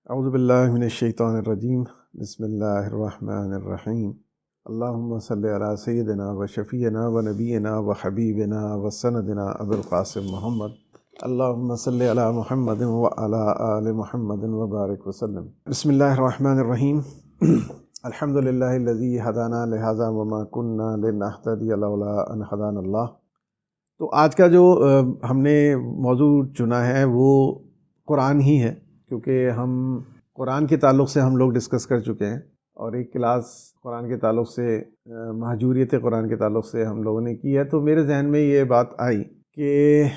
اعوذ باللہ من الشیطان الرجیم بسم اللہ الرحمن الرحیم اللہم صلی علی سیدنا و شفیعنا و نبینا و حبیبنا و سندنا ابو القاسم محمد اللہم صلی علی محمد و علی آل محمد و بارک وسلم۔ بسم اللہ الرحمن الرحیم الحمدللہ الذی ہدانا لہذا وما کننا لنہتدی لولا ان ہدانا اللہ۔ تو آج کا جو ہم نے موضوع چنا ہے وہ قرآن ہی ہے، کیونکہ ہم قرآن کے تعلق سے ہم لوگ ڈسکس کر چکے ہیں، اور ایک کلاس قرآن کے تعلق سے مہجوریت قرآن کے تعلق سے ہم لوگوں نے کی ہے۔ تو میرے ذہن میں یہ بات آئی کہ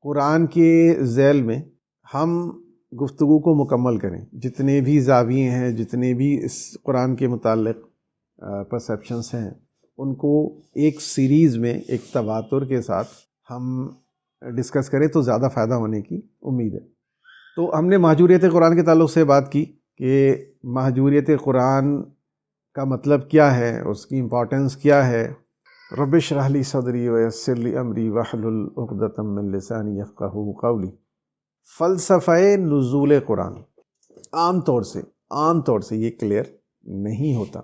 قرآن کے ذیل میں ہم گفتگو کو مکمل کریں، جتنے بھی زاویے ہیں، جتنے بھی اس قرآن کے متعلق پرسیپشنس ہیں، ان کو ایک سیریز میں ایک تواتر کے ساتھ ہم ڈسکس کریں تو زیادہ فائدہ ہونے کی امید ہے۔ تو ہم نے مہجوریت قرآن کے تعلق سے بات کی کہ مہجوریت قرآن کا مطلب کیا ہے، اس کی امپورٹنس کیا ہے۔ رب اشرح لی صدری ویسر لی امری واحلل عقدۃ من لسانی یفقہوا قولی۔ فلسفہ نزول قرآن عام طور سے یہ کلیئر نہیں ہوتا،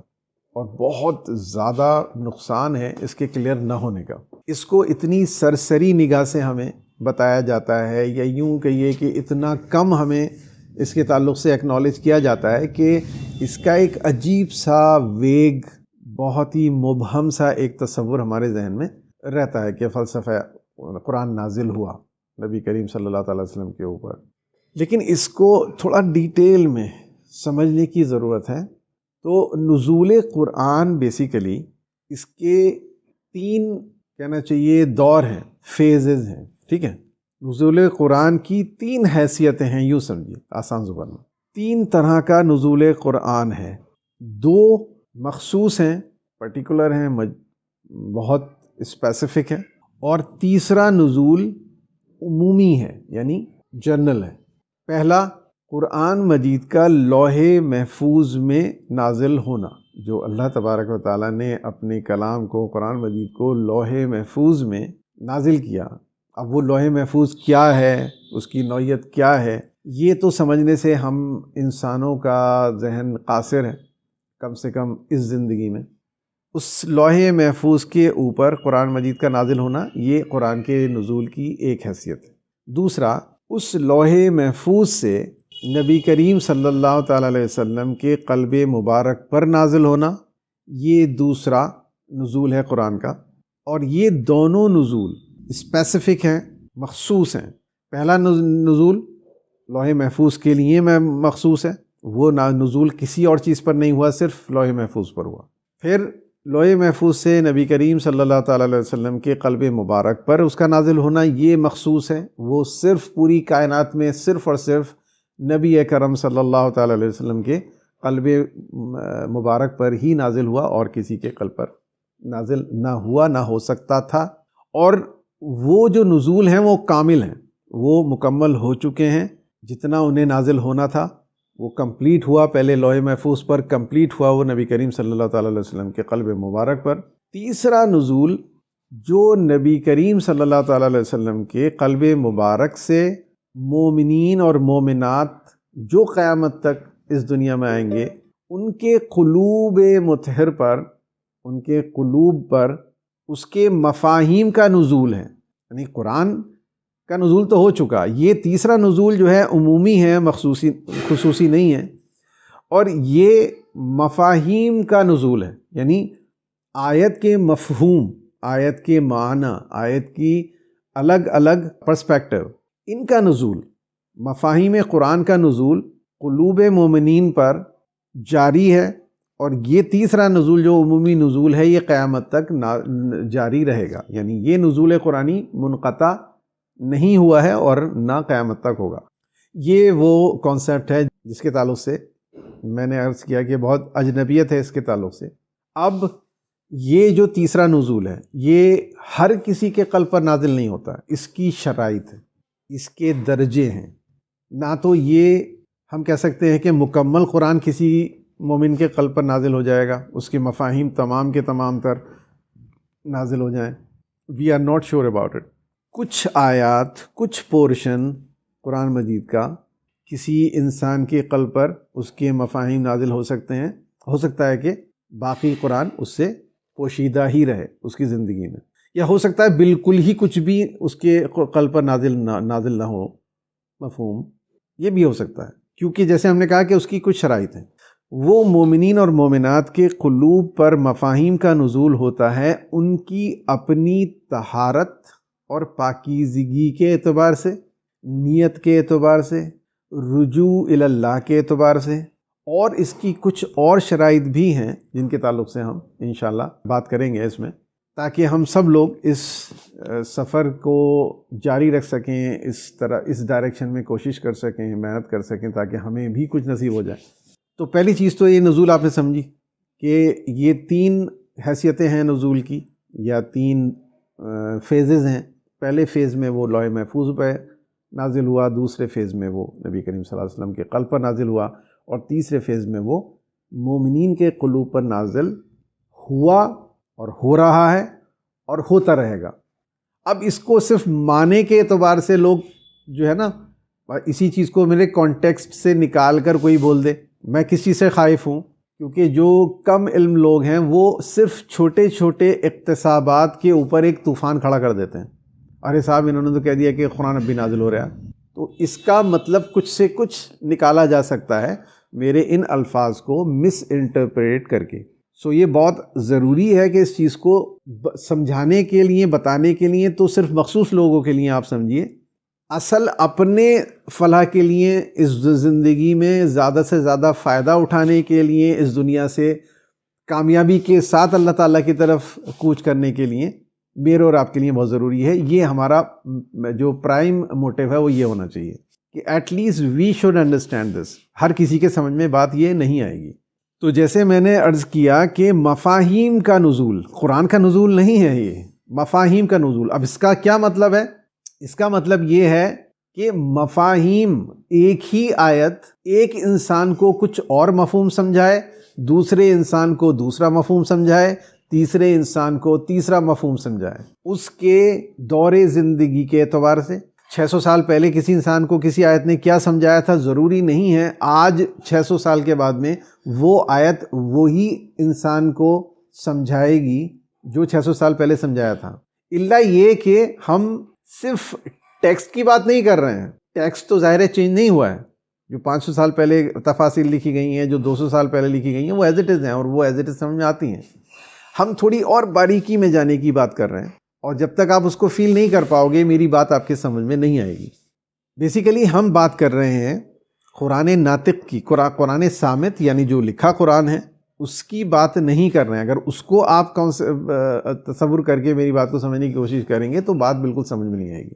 اور بہت زیادہ نقصان ہے اس کے کلیئر نہ ہونے کا۔ اس کو اتنی سرسری نگاہ سے ہمیں بتایا جاتا ہے، یا یوں کہیے کہ اتنا کم ہمیں اس کے تعلق سے ایکنالج کیا جاتا ہے کہ اس کا ایک عجیب سا ویگ، بہت ہی مبہم سا ایک تصور ہمارے ذہن میں رہتا ہے کہ فلسفہ قرآن نازل ہوا نبی کریم صلی اللہ تعالی وسلم کے اوپر۔ لیکن اس کو تھوڑا ڈیٹیل میں سمجھنے کی ضرورت ہے۔ تو نزول قرآن بیسیکلی اس کے تین کہنا چاہیے دور ہیں، فیزز ہیں، ٹھیک ہے۔ نزول قرآن کی تین حیثیتیں ہیں، یوں سمجھیے آسان زبان میں۔ تین طرح کا نزول قرآن ہے، دو مخصوص ہیں، پرٹیکولر ہیں، بہت اسپیسیفک ہے، اور تیسرا نزول عمومی ہے، یعنی جنرل ہے۔ پہلا، قرآن مجید کا لوح محفوظ میں نازل ہونا، جو اللہ تبارک و تعالیٰ نے اپنے کلام کو، قرآن مجید کو لوح محفوظ میں نازل کیا۔ اب وہ لوح محفوظ کیا ہے، اس کی نوعیت کیا ہے، یہ تو سمجھنے سے ہم انسانوں کا ذہن قاصر ہے، کم سے کم اس زندگی میں۔ اس لوح محفوظ کے اوپر قرآن مجید کا نازل ہونا، یہ قرآن کے نزول کی ایک حیثیت ہے۔ دوسرا، اس لوح محفوظ سے نبی کریم صلی اللہ تعالیٰ علیہ وسلم کے قلب مبارک پر نازل ہونا، یہ دوسرا نزول ہے قرآن کا۔ اور یہ دونوں نزول اسپیسیفک ہیں، مخصوص ہیں۔ پہلا نزول لوح محفوظ کے لیے مخصوص ہے، وہ نزول کسی اور چیز پر نہیں ہوا، صرف لوح محفوظ پر ہوا۔ پھر لوح محفوظ سے نبی کریم صلی اللہ تعالیٰ علیہ وسلم کے قلب مبارک پر اس کا نازل ہونا، یہ مخصوص ہے، وہ صرف پوری کائنات میں صرف اور صرف نبی اکرم صلی اللہ تعالیٰ علیہ وسلم کے قلب مبارک پر ہی نازل ہوا، اور کسی کے قلب پر نازل نہ ہوا، نہ ہو سکتا تھا۔ اور وہ جو نزول ہیں وہ کامل ہیں، وہ مکمل ہو چکے ہیں، جتنا انہیں نازل ہونا تھا وہ کمپلیٹ ہوا۔ پہلے لوح محفوظ پر کمپلیٹ ہوا، وہ نبی کریم صلی اللہ تعالیٰ علیہ وسلم کے قلب مبارک پر۔ تیسرا نزول جو نبی کریم صلی اللہ تعالیٰ علیہ وسلم کے قلب مبارک سے مومنین اور مومنات جو قیامت تک اس دنیا میں آئیں گے، ان کے قلوب مطہر پر، ان کے قلوب پر اس کے مفاہیم کا نزول ہے۔ یعنی قرآن کا نزول تو ہو چکا، یہ تیسرا نزول جو ہے عمومی ہے، خصوصی نہیں ہے، اور یہ مفاہیم کا نزول ہے، یعنی آیت کے مفہوم، آیت کے معنی، آیت کی الگ الگ پرسپیکٹو، ان کا نزول، مفاہیم قرآن کا نزول قلوب مومنین پر جاری ہے۔ اور یہ تیسرا نزول جو عمومی نزول ہے، یہ قیامت تک جاری رہے گا، یعنی یہ نزول قرآنی منقطع نہیں ہوا ہے اور نہ قیامت تک ہوگا۔ یہ وہ کانسیپٹ ہے جس کے تعلق سے میں نے عرض کیا کہ بہت اجنبیت ہے اس کے تعلق سے۔ اب یہ جو تیسرا نزول ہے، یہ ہر کسی کے قلب پر نازل نہیں ہوتا، اس کی شرائط ہے، اس کے درجے ہیں۔ نہ تو یہ ہم کہہ سکتے ہیں کہ مکمل قرآن کسی مومن کے قلب پر نازل ہو جائے گا، اس کے مفاہیم تمام کے تمام تر نازل ہو جائیں۔ We are not sure about it. کچھ آیات، کچھ پورشن قرآن مجید کا کسی انسان کے قلب پر اس کے مفاہیم نازل ہو سکتے ہیں، ہو سکتا ہے کہ باقی قرآن اس سے پوشیدہ ہی رہے اس کی زندگی میں، یا ہو سکتا ہے بالکل ہی کچھ بھی اس کے قلب پر نازل نہ ہو مفہوم، یہ بھی ہو سکتا ہے، کیونکہ جیسے ہم نے کہا کہ اس کی کچھ شرائط ہیں۔ وہ مومنین اور مومنات کے قلوب پر مفاہیم کا نزول ہوتا ہے ان کی اپنی طہارت اور پاکیزگی کے اعتبار سے، نیت کے اعتبار سے، رجوع الی اللہ کے اعتبار سے، اور اس کی کچھ اور شرائط بھی ہیں جن کے تعلق سے ہم انشاءاللہ بات کریں گے اس میں، تاکہ ہم سب لوگ اس سفر کو جاری رکھ سکیں، اس ڈائریکشن میں کوشش کر سکیں، محنت کر سکیں، تاکہ ہمیں بھی کچھ نصیب ہو جائے۔ تو پہلی چیز تو یہ نزول آپ نے سمجھی کہ یہ 3 حیثیتیں ہیں نزول کی، یا 3 فیزز ہیں۔ پہلے فیز میں وہ لوح محفوظ پہ نازل ہوا، دوسرے فیز میں وہ نبی کریم صلی اللہ علیہ وسلم کے قلب پر نازل ہوا، اور تیسرے فیز میں وہ مومنین کے قلوب پر نازل ہوا اور ہو رہا ہے اور ہوتا رہے گا۔ اب اس کو صرف معنی کے اعتبار سے لوگ جو ہے نا، اسی چیز کو میرے کانٹیکسٹ سے نکال کر کوئی بول دے، میں کس چیز سے خائف ہوں، کیونکہ جو کم علم لوگ ہیں وہ صرف چھوٹے چھوٹے اقتصابات کے اوپر ایک طوفان کھڑا کر دیتے ہیں۔ ارے صاحب انہوں نے تو کہہ دیا کہ قرآن اب بھی نازل ہو رہا ہے، تو اس کا مطلب کچھ سے کچھ نکالا جا سکتا ہے میرے ان الفاظ کو مس انٹرپریٹ کر کے۔ سو یہ بہت ضروری ہے کہ اس چیز کو سمجھانے کے لیے، بتانے کے لیے تو صرف مخصوص لوگوں کے لیے آپ سمجھیے، اصل اپنے فلاح کے لیے، اس زندگی میں زیادہ سے زیادہ فائدہ اٹھانے کے لیے، اس دنیا سے کامیابی کے ساتھ اللہ تعالیٰ کی طرف کوچ کرنے کے لیے میرے اور آپ کے لیے بہت ضروری ہے۔ یہ ہمارا جو پرائم موٹیو ہے وہ یہ ہونا چاہیے کہ at least we should understand this. ہر کسی کے سمجھ میں بات یہ نہیں آئے گی۔ تو جیسے میں نے عرض کیا کہ مفاہیم کا نزول، قرآن کا نزول نہیں ہے، یہ مفاہیم کا نزول۔ اب اس کا کیا مطلب ہے؟ اس کا مطلب یہ ہے کہ مفاہیم، ایک ہی آیت ایک انسان کو کچھ اور مفہوم سمجھائے، دوسرے انسان کو دوسرا مفہوم سمجھائے، تیسرے انسان کو تیسرا مفہوم سمجھائے، اس کے دور زندگی کے اعتبار سے۔ 600 سال پہلے کسی انسان کو کسی آیت نے کیا سمجھایا تھا، ضروری نہیں ہے آج 600 سال کے بعد میں وہ آیت وہی انسان کو سمجھائے گی جو 600 سال پہلے سمجھایا تھا، الا یہ کہ ہم صرف ٹیکسٹ کی بات نہیں کر رہے ہیں۔ ٹیکسٹ تو ظاہر ہے چینج نہیں ہوا ہے، جو 500 سال پہلے تفاسیر لکھی گئی ہیں، جو 200 سال پہلے لکھی گئی ہیں، وہ ایز اٹ از ہیں، اور وہ ایز اٹ از سمجھ میں آتی ہیں۔ ہم تھوڑی اور باریکی میں جانے کی بات کر رہے ہیں، اور جب تک آپ اس کو فیل نہیں کر پاؤ گے میری بات آپ کے سمجھ میں نہیں آئے گی۔ بیسیکلی ہم بات کر رہے ہیں قرآن ناطق کی، قرآن صامت، یعنی جو لکھا قرآن ہے اس کی بات نہیں کر رہے ہیں۔ اگر اس کو آپ تصور کر کے میری بات کو سمجھنے کی کوشش کریں گے تو بات بالکل سمجھ میں نہیں آئے گی۔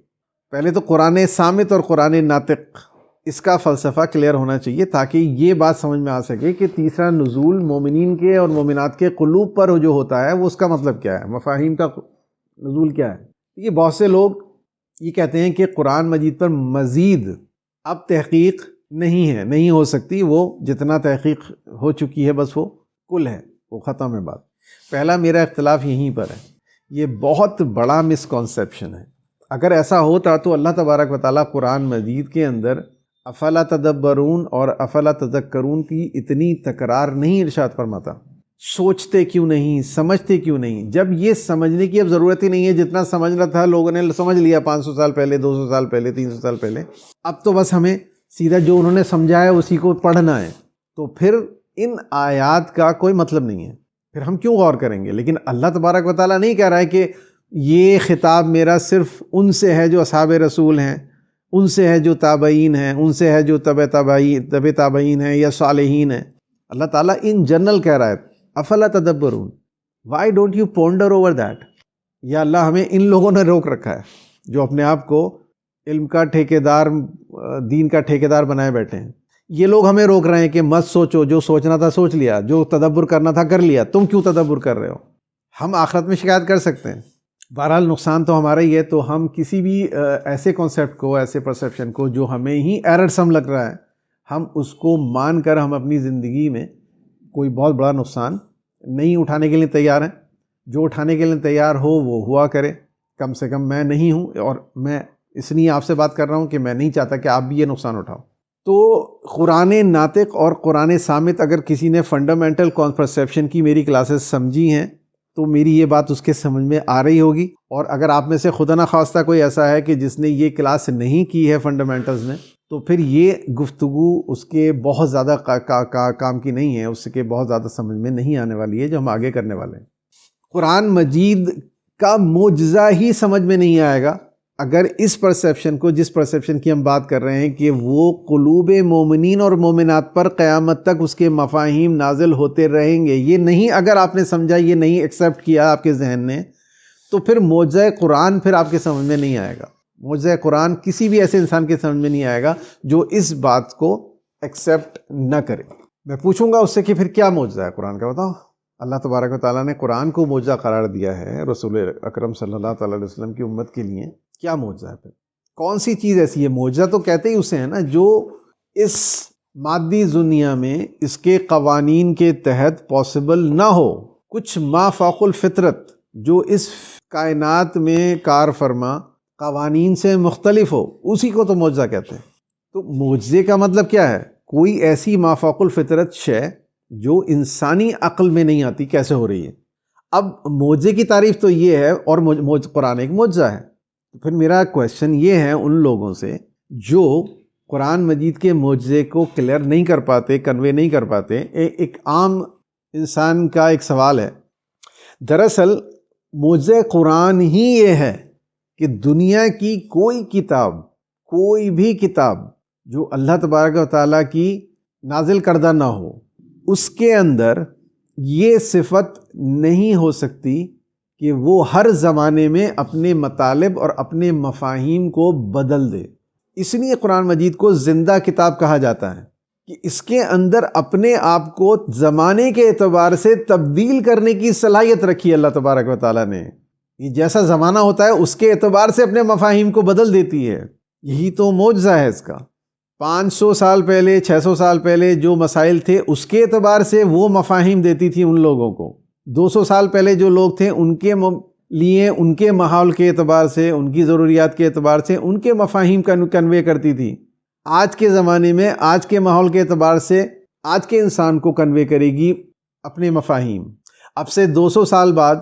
پہلے تو قرآن صامت اور قرآن ناطق، اس کا فلسفہ کلیئر ہونا چاہیے، تاکہ یہ بات سمجھ میں آ سکے کہ تیسرا نزول مومنین کے اور مومنات کے قلوب پر جو ہوتا ہے وہ اس کا مطلب کیا ہے، مفاہیم کا نزول کیا ہے۔ یہ بہت سے لوگ یہ کہتے ہیں کہ قرآن مجید پر مزید اب تحقیق نہیں ہے، نہیں ہو سکتی، وہ جتنا تحقیق ہو چکی ہے بس وہ کل ہے، وہ ختم ہے بات۔ پہلا میرا اختلاف یہیں پر ہے، یہ بہت بڑا مسکنسیپشن ہے۔ اگر ایسا ہوتا تو اللہ تبارک و تعالیٰ قرآن مجید کے اندر افلا تدبرون اور افلا تذکرون کی اتنی تکرار نہیں ارشاد فرماتا۔ سوچتے کیوں نہیں، سمجھتے کیوں نہیں؟ جب یہ سمجھنے کی اب ضرورت ہی نہیں ہے، جتنا سمجھنا تھا لوگوں نے سمجھ لیا 500 سال پہلے، 200 سال پہلے، 300 سال پہلے۔ اب تو بس ہمیں سیدھا جو انہوں نے سمجھا ہے اسی کو پڑھنا ہے، تو پھر ان آیات کا کوئی مطلب نہیں ہے، پھر ہم کیوں غور کریں گے؟ لیکن اللہ تبارک و تعالیٰ نہیں کہہ رہا ہے کہ یہ خطاب میرا صرف ان سے ہے جو اصحاب رسول ہیں، ان سے ہے جو تابعین ہیں، ان سے ہے جو تبع تابعین ہیں یا صالحین ہیں۔ اللہ تعالیٰ ان جنرل کہہ رہا ہے افلا تدبرون، why don't you ponder over that? یا اللہ ہمیں ان لوگوں نے روک رکھا ہے جو اپنے آپ کو علم کا ٹھیکیدار، دین کا ٹھیکیدار بنائے بیٹھے ہیں۔ یہ لوگ ہمیں روک رہے ہیں کہ مت سوچو، جو سوچنا تھا سوچ لیا، جو تدبر کرنا تھا کر لیا، تم کیوں تدبر کر رہے ہو؟ ہم آخرت میں شکایت کر سکتے ہیں، بہرحال نقصان تو ہمارا ہی ہے۔ تو ہم کسی بھی ایسے کانسیپٹ کو، ایسے پرسیپشن کو جو ہمیں ہی ایرر سم لگ رہا ہے، ہم اس کو مان کر ہم اپنی زندگی میں کوئی بہت بڑا نقصان نہیں اٹھانے کے لیے تیار ہیں۔ جو اٹھانے کے لیے تیار ہو وہ ہوا کرے، کم سے کم میں نہیں ہوں، اور میں اس لیے آپ سے بات کر رہا ہوں کہ میں نہیں چاہتا کہ آپ بھی یہ نقصان اٹھاؤ۔ تو قرآن ناطق اور قرآن صامت، اگر کسی نے فنڈامنٹل کانسیپشن کی میری کلاسز سمجھی ہیں تو میری یہ بات اس کے سمجھ میں آ رہی ہوگی، اور اگر آپ میں سے خدا نخواستہ کوئی ایسا ہے کہ جس نے یہ کلاس نہیں کی ہے فنڈامنٹلز میں، تو پھر یہ گفتگو اس کے بہت زیادہ کام کی نہیں ہے، اس کے بہت زیادہ سمجھ میں نہیں آنے والی ہے جو ہم آگے کرنے والے ہیں۔ قرآن مجید کا معجزہ ہی سمجھ میں نہیں آئے گا اگر اس پرسیپشن کو، جس پرسیپشن کی ہم بات کر رہے ہیں کہ وہ قلوب مومنین اور مومنات پر قیامت تک اس کے مفاہیم نازل ہوتے رہیں گے، یہ نہیں اگر آپ نے سمجھا، یہ نہیں ایکسیپٹ کیا آپ کے ذہن نے، تو پھر معجزہ قرآن پھر آپ کے سمجھ میں نہیں آئے گا۔ معجزہ قرآن کسی بھی ایسے انسان کے سمجھ میں نہیں آئے گا جو اس بات کو ایکسیپٹ نہ کرے۔ میں پوچھوں گا اس سے کہ پھر کیا معجزہ ہے قرآن کا، بتاؤ۔ اللہ تبارک و تعالیٰ نے قرآن کو معجزہ قرار دیا ہے رسول اکرم صلی اللہ تعالیٰ علیہ وسلم کی امت کے لیے، کیا معجزہ ہے پھر؟ کون سی چیز ایسی ہے؟ معجزہ تو کہتے ہی اسے ہیں نا جو اس مادی دنیا میں اس کے قوانین کے تحت پاسبل نہ ہو، کچھ ما فوق الفطرت جو اس کائنات میں کار فرما قوانین سے مختلف ہو، اسی کو تو معجزہ کہتے ہیں۔ تو معجزے کا مطلب کیا ہے؟ کوئی ایسی ما فوق الفطرت شے جو انسانی عقل میں نہیں آتی، کیسے ہو رہی ہے۔ اب معجزے کی تعریف تو یہ ہے، اور قرآن ایک معجزہ ہے۔ پھر میرا کویسچن یہ ہے ان لوگوں سے جو قرآن مجید کے معجزے کو کلیئر نہیں کر پاتے، کنوے نہیں کر پاتے۔ ایک عام انسان کا ایک سوال ہے، دراصل معجزہ قرآن ہی یہ ہے کہ دنیا کی کوئی بھی کتاب جو اللہ تبارک و تعالیٰ کی نازل کردہ نہ ہو، اس کے اندر یہ صفت نہیں ہو سکتی کہ وہ ہر زمانے میں اپنے مطالب اور اپنے مفاہیم کو بدل دے۔ اس لیے قرآن مجید کو زندہ کتاب کہا جاتا ہے کہ اس کے اندر اپنے آپ کو زمانے کے اعتبار سے تبدیل کرنے کی صلاحیت رکھی اللہ تبارک و تعالیٰ نے۔ یہ جیسا زمانہ ہوتا ہے اس کے اعتبار سے اپنے مفاہیم کو بدل دیتی ہے۔ یہی تو معجزہ ہے اس کا۔ 500 سال پہلے، 600 سال پہلے جو مسائل تھے اس کے اعتبار سے وہ مفاہیم دیتی تھی ان لوگوں کو۔ 200 سال پہلے جو لوگ تھے ان کے لیے ان کے ماحول کے اعتبار سے، ان کی ضروریات کے اعتبار سے ان کے مفاہیم کنوے کرتی تھی۔ آج کے زمانے میں آج کے ماحول کے اعتبار سے آج کے انسان کو کنوے کرے گی اپنے مفاہیم۔ اب سے 200 سال بعد،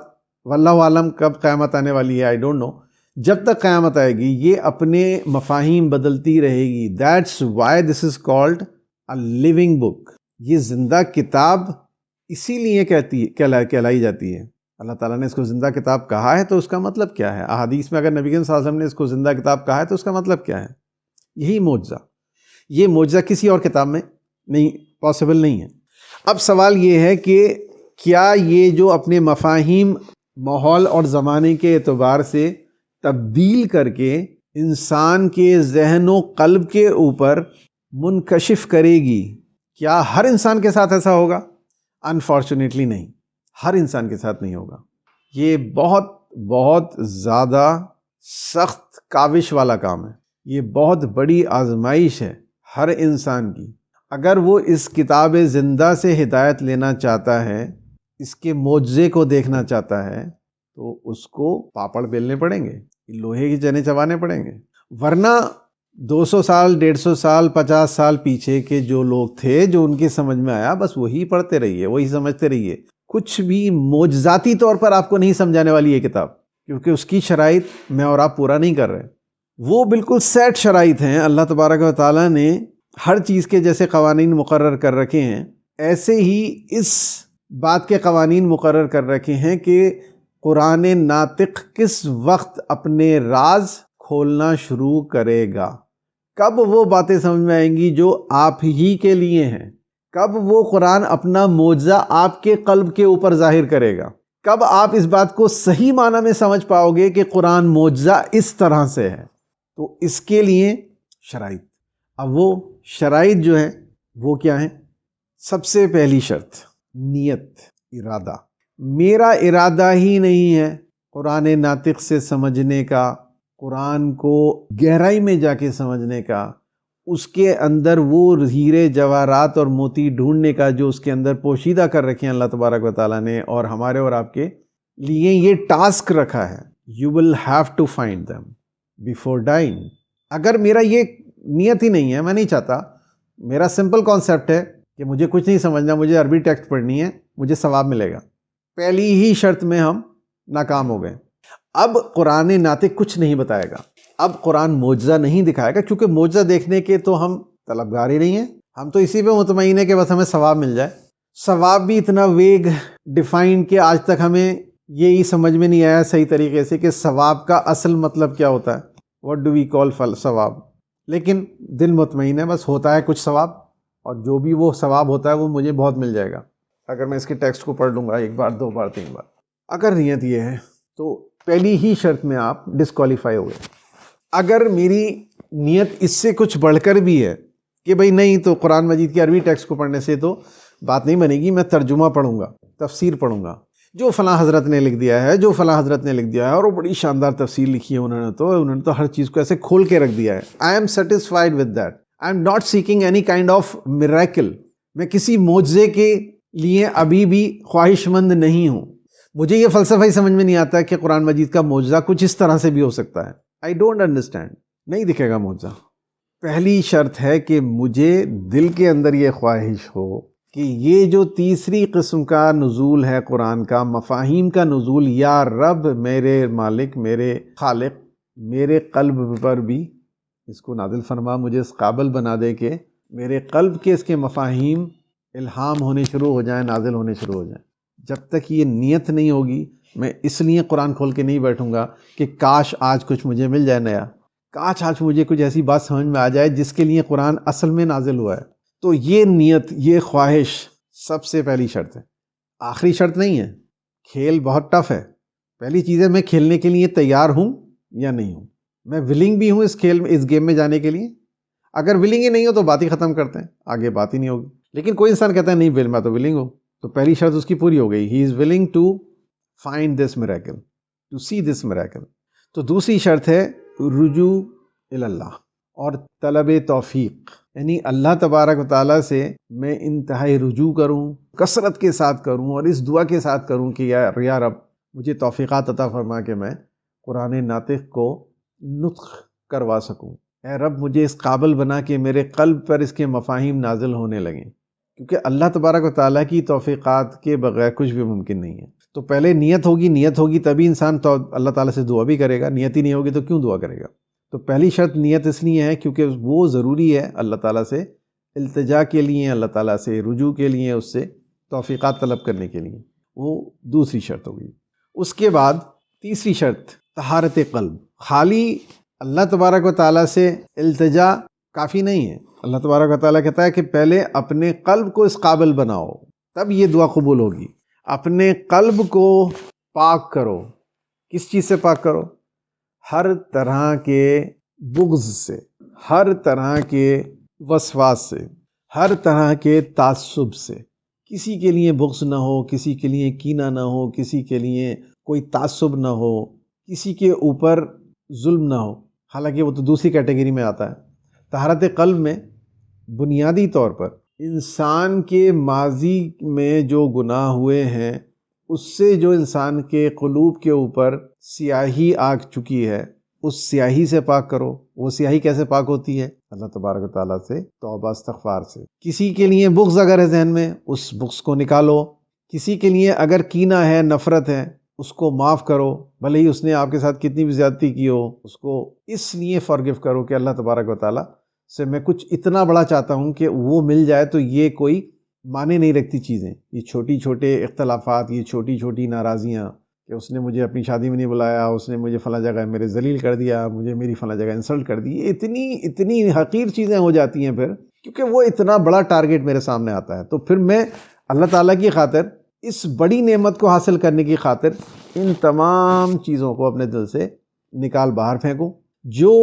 واللہ عالم کب قیامت آنے والی ہے، آئی ڈونٹ نو، جب تک قیامت آئے گی یہ اپنے مفاہیم بدلتی رہے گی۔ That's why this is called a living book. یہ زندہ کتاب اسی لیے کہلائی جاتی ہے۔ اللہ تعالیٰ نے اس کو زندہ کتاب کہا ہے تو اس کا مطلب کیا ہے؟ احادیث میں اگر نبی کریم صلی اللہ علیہ وسلم نے اس کو زندہ کتاب کہا ہے تو اس کا مطلب کیا ہے؟ یہی معجزہ۔ یہ معجزہ کسی اور کتاب میں نہیں، پاسبل نہیں ہے۔ اب سوال یہ ہے کہ کیا یہ جو اپنے مفاہیم ماحول اور زمانے کے اعتبار سے تبدیل کر کے انسان کے ذہن و قلب کے اوپر منکشف کرے گی، کیا ہر انسان کے ساتھ ایسا ہوگا؟ انفارچونیٹلی نہیں، ہر انسان کے ساتھ نہیں ہوگا۔ یہ بہت بہت زیادہ سخت کاوش والا کام ہے، یہ بہت بڑی آزمائش ہے ہر انسان کی۔ اگر وہ اس کتاب زندہ سے ہدایت لینا چاہتا ہے، اس کے معجزے کو دیکھنا چاہتا ہے، تو اس کو پاپڑ بیلنے پڑیں گے، لوہے کی چنے چبانے پڑیں گے، ورنہ 200 سال، 150 سال، 50 سال پیچھے کے جو لوگ تھے جو ان کے سمجھ میں آیا بس وہی پڑھتے رہیے، وہی سمجھتے رہیے۔ کچھ بھی معجزاتی طور پر آپ کو نہیں سمجھانے والی یہ کتاب، کیونکہ اس کی شرائط میں اور آپ پورا نہیں کر رہے۔ وہ بالکل سیٹ شرائط ہیں، اللہ تبارک و تعالیٰ نے ہر چیز کے جیسے قوانین مقرر کر رکھے ہیں، ایسے ہی اس بات کے قوانین مقرر کر رکھے ہیں کہ قرآن ناطق کس وقت اپنے راز کھولنا شروع کرے گا، کب وہ باتیں سمجھ میں آئیں گی جو آپ ہی کے لیے ہیں، کب وہ قرآن اپنا معجزہ آپ کے قلب کے اوپر ظاہر کرے گا، کب آپ اس بات کو صحیح معنی میں سمجھ پاؤ گے کہ قرآن معجزہ اس طرح سے ہے۔ تو اس کے لیے شرائط، اب وہ شرائط جو ہیں وہ کیا ہیں؟ سب سے پہلی شرط نیت، ارادہ۔ میرا ارادہ ہی نہیں ہے قرآن ناطق سے سمجھنے کا، قرآن کو گہرائی میں جا کے سمجھنے کا، اس کے اندر وہ ہیرے جواہرات اور موتی ڈھونڈنے کا جو اس کے اندر پوشیدہ کر رکھے ہیں اللہ تبارک و تعالیٰ نے، اور ہمارے اور آپ کے لیے یہ ٹاسک رکھا ہے، you will have to find them before dying. اگر میرا یہ نیت ہی نہیں ہے، میں نہیں چاہتا، میرا سمپل کانسیپٹ ہے کہ مجھے کچھ نہیں سمجھنا، مجھے عربی ٹیکسٹ پڑھنی ہے، مجھے ثواب ملے گا. پہلی ہی شرط میں ہم ناکام ہو گئے. اب قرآن ناطق کچھ نہیں بتائے گا، اب قرآن معجزہ نہیں دکھائے گا، کیونکہ معجزہ دیکھنے کے تو ہم طلبگار ہی نہیں ہیں. ہم تو اسی پہ مطمئن ہے کہ بس ہمیں ثواب مل جائے. ثواب بھی اتنا ویگ ڈیفائن کہ آج تک ہمیں یہی سمجھ میں نہیں آیا صحیح طریقے سے کہ ثواب کا اصل مطلب کیا ہوتا ہے. واٹ ڈو وی کال ثواب؟ لیکن دل مطمئن ہے بس ہوتا ہے کچھ ثواب، اور جو بھی وہ ثواب ہوتا ہے وہ مجھے بہت مل جائے گا اگر میں اس کے ٹیکسٹ کو پڑھ لوں گا 1 بار 2 بار 3 بار. اگر نیت یہ ہے تو پہلی ہی شرط میں آپ ڈسکوالیفائی ہو گئے. اگر میری نیت اس سے کچھ بڑھ کر بھی ہے کہ بھئی نہیں، تو قرآن مجید کی عربی ٹیکسٹ کو پڑھنے سے تو بات نہیں بنے گی، میں ترجمہ پڑھوں گا، تفسیر پڑھوں گا، جو فلاں حضرت نے لکھ دیا ہے، جو فلاں حضرت نے لکھ دیا ہے، اور وہ بڑی شاندار تفسیر لکھی ہے انہوں نے تو ہر چیز کو ایسے کھول کے رکھ دیا ہے. I am satisfied with that. I am not seeking any kind of miracle. میں کسی معجزے کے لیے ابھی بھی خواہش مند نہیں ہوں. مجھے یہ فلسفہ ہی سمجھ میں نہیں آتا کہ قرآن مجید کا معجزہ کچھ اس طرح سے بھی ہو سکتا ہے. I don't understand. نہیں دکھے گا معجزہ. پہلی شرط ہے کہ مجھے دل کے اندر یہ خواہش ہو کہ یہ جو تیسری قسم کا نزول ہے قرآن کا، مفاہیم کا نزول، یا رب میرے مالک، میرے خالق، میرے قلب پر بھی اس کو نازل فرما، مجھے اس قابل بنا دے کہ میرے قلب کے اس کے مفاہیم الہام ہونے شروع ہو جائیں، نازل ہونے شروع ہو جائیں. جب تک یہ نیت نہیں ہوگی، میں اس لیے قرآن کھول کے نہیں بیٹھوں گا کہ کاش آج کچھ مجھے مل جائے نیا، کاش آج مجھے کچھ ایسی بات سمجھ میں آ جائے جس کے لیے قرآن اصل میں نازل ہوا ہے. تو یہ نیت، یہ خواہش سب سے پہلی شرط ہے. آخری شرط نہیں ہے. کھیل بہت ٹف ہے. پہلی چیز ہے میں کھیلنے کے لیے تیار ہوں یا نہیں ہوں. میں ولنگ بھی ہوں اس کھیل میں، اس گیم میں جانے کے لیے. اگر ولنگ ہی نہیں ہو تو بات ہی ختم کرتے ہیں، آگے بات ہی نہیں ہوگی. لیکن کوئی انسان کہتا ہے نہیں میں تو ولنگ ہوں، تو پہلی شرط اس کی پوری ہو گئی. He is willing to find this miracle, to see this miracle. تو دوسری شرط ہے رجوع اللہ اور طلب توفیق، یعنی اللہ تبارک و تعالیٰ سے میں انتہائی رجوع کروں، کثرت کے ساتھ کروں، اور اس دعا کے ساتھ کروں کہ یا رب مجھے توفیقات عطا فرما کہ میں قرآن ناطق کو نطق کروا سکوں. اے رب مجھے اس قابل بنا کہ میرے قلب پر اس کے مفاہیم نازل ہونے لگیں، کیونکہ اللہ تبارک و تعالیٰ کی توفیقات کے بغیر کچھ بھی ممکن نہیں ہے. تو پہلے نیت ہوگی تبھی انسان تو اللہ تعالیٰ سے دعا بھی کرے گا. نیت ہی نہیں ہوگی تو کیوں دعا کرے گا؟ تو پہلی شرط نیت اس لیے ہے کیونکہ وہ ضروری ہے اللہ تعالیٰ سے التجا کے لیے، اللہ تعالیٰ سے رجوع کے لیے، اس سے توفیقات طلب کرنے کے لیے. وہ دوسری شرط ہوگی. اس کے بعد تیسری شرط طہارت قلب. خالی اللہ تبارک و تعالیٰ سے التجا کافی نہیں ہے. اللہ تبارک و تعالیٰ کہتا ہے کہ پہلے اپنے قلب کو اس قابل بناؤ، تب یہ دعا قبول ہوگی. اپنے قلب کو پاک کرو. کس چیز سے پاک کرو؟ ہر طرح کے بغض سے، ہر طرح کے وسواس سے، ہر طرح کے تعصب سے. کسی کے لیے بغض نہ ہو، کسی کے لیے کینہ نہ ہو، کسی کے لیے کوئی تعصب نہ ہو، کسی کے اوپر ظلم نہ ہو. حالانکہ وہ تو دوسری کیٹیگری میں آتا ہے. طہارت قلب میں بنیادی طور پر انسان کے ماضی میں جو گناہ ہوئے ہیں اس سے جو انسان کے قلوب کے اوپر سیاہی آ چکی ہے، اس سیاہی سے پاک کرو. وہ سیاہی کیسے پاک ہوتی ہے؟ اللہ تبارک و تعالیٰ سے توبہ استغفار سے. کسی کے لیے بغض اگر ہے ذہن میں، اس بغض کو نکالو. کسی کے لیے اگر کینہ ہے، نفرت ہے، اس کو معاف کرو. بھلے ہی اس نے آپ کے ساتھ کتنی بھی زیادتی کی ہو، اس کو اس لیے فارگیو کرو کہ اللہ تبارک و تعالیٰ سے میں کچھ اتنا بڑا چاہتا ہوں کہ وہ مل جائے. تو یہ کوئی معنی نہیں رکھتی چیزیں، یہ چھوٹی چھوٹے اختلافات، یہ چھوٹی چھوٹی ناراضیاں کہ اس نے مجھے اپنی شادی میں نہیں بلایا، اس نے مجھے فلاں جگہ میرے ذلیل کر دیا، مجھے میری فلاں جگہ انسلٹ کر دی. یہ اتنی حقیر چیزیں ہو جاتی ہیں پھر، کیونکہ وہ اتنا بڑا ٹارگیٹ میرے سامنے آتا ہے. تو پھر میں اللہ تعالیٰ کی خاطر، اس بڑی نعمت کو حاصل کرنے کی خاطر ان تمام چیزوں کو اپنے دل سے نکال باہر پھینکوں. جو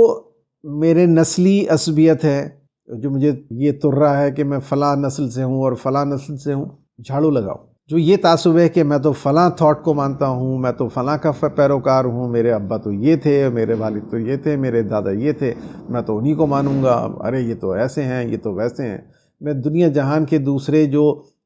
میرے نسلی عصبیت ہے، جو مجھے یہ تر رہا ہے کہ میں فلاں نسل سے ہوں اور فلاں نسل سے ہوں، جھاڑو لگاؤ. جو یہ تعصب ہے کہ میں تو فلاں تھاٹ کو مانتا ہوں، میں تو فلاں کا پیروکار ہوں، میرے ابا تو یہ تھے، میرے والد تو یہ تھے، میرے دادا یہ تھے، میں تو انہی کو مانوں گا. ارے یہ تو ایسے ہیں، یہ تو ویسے ہیں. میں دنیا جہان کے دوسرے جو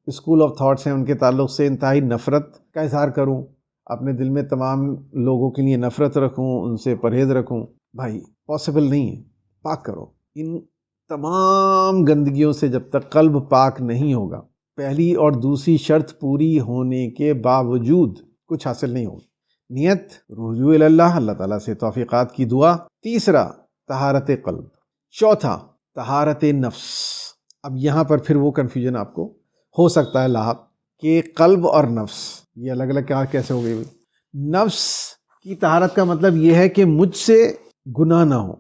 اسکول آف تھاٹس ہیں ان کے تعلق سے انتہائی نفرت کا اظہار کروں، اپنے دل میں تمام لوگوں کے لیے نفرت رکھوں، ان سے پرہیز رکھوں. بھائی پاسبل نہیں ہے. پاک کرو. ان تمام گندگیوں سے جب تک قلب پاک نہیں ہوگا، پہلی اور دوسری شرط پوری ہونے کے باوجود کچھ حاصل نہیں ہوگا۔ نیت، رجوع اللہ، اللہ تعالیٰ سے توفیقات کی دعا۔ تیسرا طہارت قلب۔ چوتھا طہارت نفس۔ اب یہاں پر پھر وہ کنفیوژن آپ کو ہو سکتا ہے لاحق کہ قلب اور نفس یہ الگ الگ کیسے ہو گئی؟ نفس کی طہارت کا مطلب یہ ہے کہ مجھ سے گناہ نہ ہو،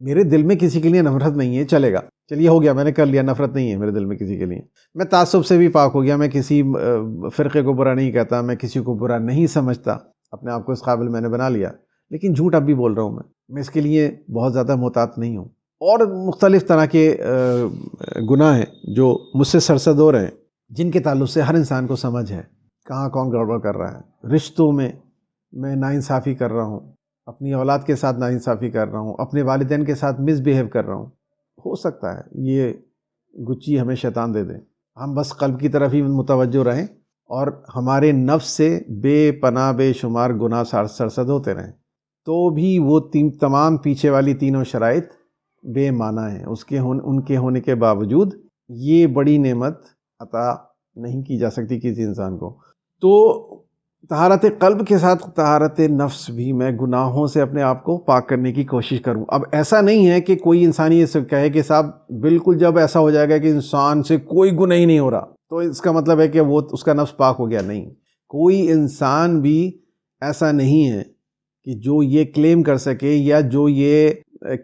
میرے دل میں کسی کے لیے نفرت نہیں ہے، چلے گا، چلیے ہو گیا، میں نے کر لیا، نفرت نہیں ہے میرے دل میں کسی کے لیے، میں تعصب سے بھی پاک ہو گیا، میں کسی فرقے کو برا نہیں کہتا، میں کسی کو برا نہیں سمجھتا، اپنے آپ کو اس قابل میں نے بنا لیا، لیکن جھوٹ اب بھی بول رہا ہوں، میں اس کے لیے بہت زیادہ محتاط نہیں ہوں، اور مختلف طرح کے گناہ ہیں جو مجھ سے سرزد ہو رہے ہیں، جن کے تعلق سے ہر انسان کو سمجھ ہے کہاں کون گڑبڑ کر رہا ہے۔ رشتوں میں ناانصافی کر رہا ہوں، اپنی اولاد کے ساتھ ناانصافی کر رہا ہوں، اپنے والدین کے ساتھ مس بیہیو کر رہا ہوں، ہو سکتا ہے یہ گچی ہمیں شیطان دے دے، ہم بس قلب کی طرف ہی متوجہ رہیں اور ہمارے نفس سے بے پناہ بے شمار گناہ سرزد ہوتے رہیں، تو بھی وہ تمام پیچھے والی تینوں شرائط بے معنی ہیں، ان کے ہونے کے باوجود یہ بڑی نعمت عطا نہیں کی جا سکتی کسی انسان کو۔ تو طہارت قلب کے ساتھ طہارت نفس بھی، میں گناہوں سے اپنے آپ کو پاک کرنے کی کوشش کروں۔ اب ایسا نہیں ہے کہ کوئی انسان یہ کہے کہ صاحب بالکل جب ایسا ہو جائے گا کہ انسان سے کوئی گناہ ہی نہیں ہو رہا تو اس کا مطلب ہے کہ وہ اس کا نفس پاک ہو گیا، نہیں، کوئی انسان بھی ایسا نہیں ہے کہ جو یہ کلیم کر سکے یا جو یہ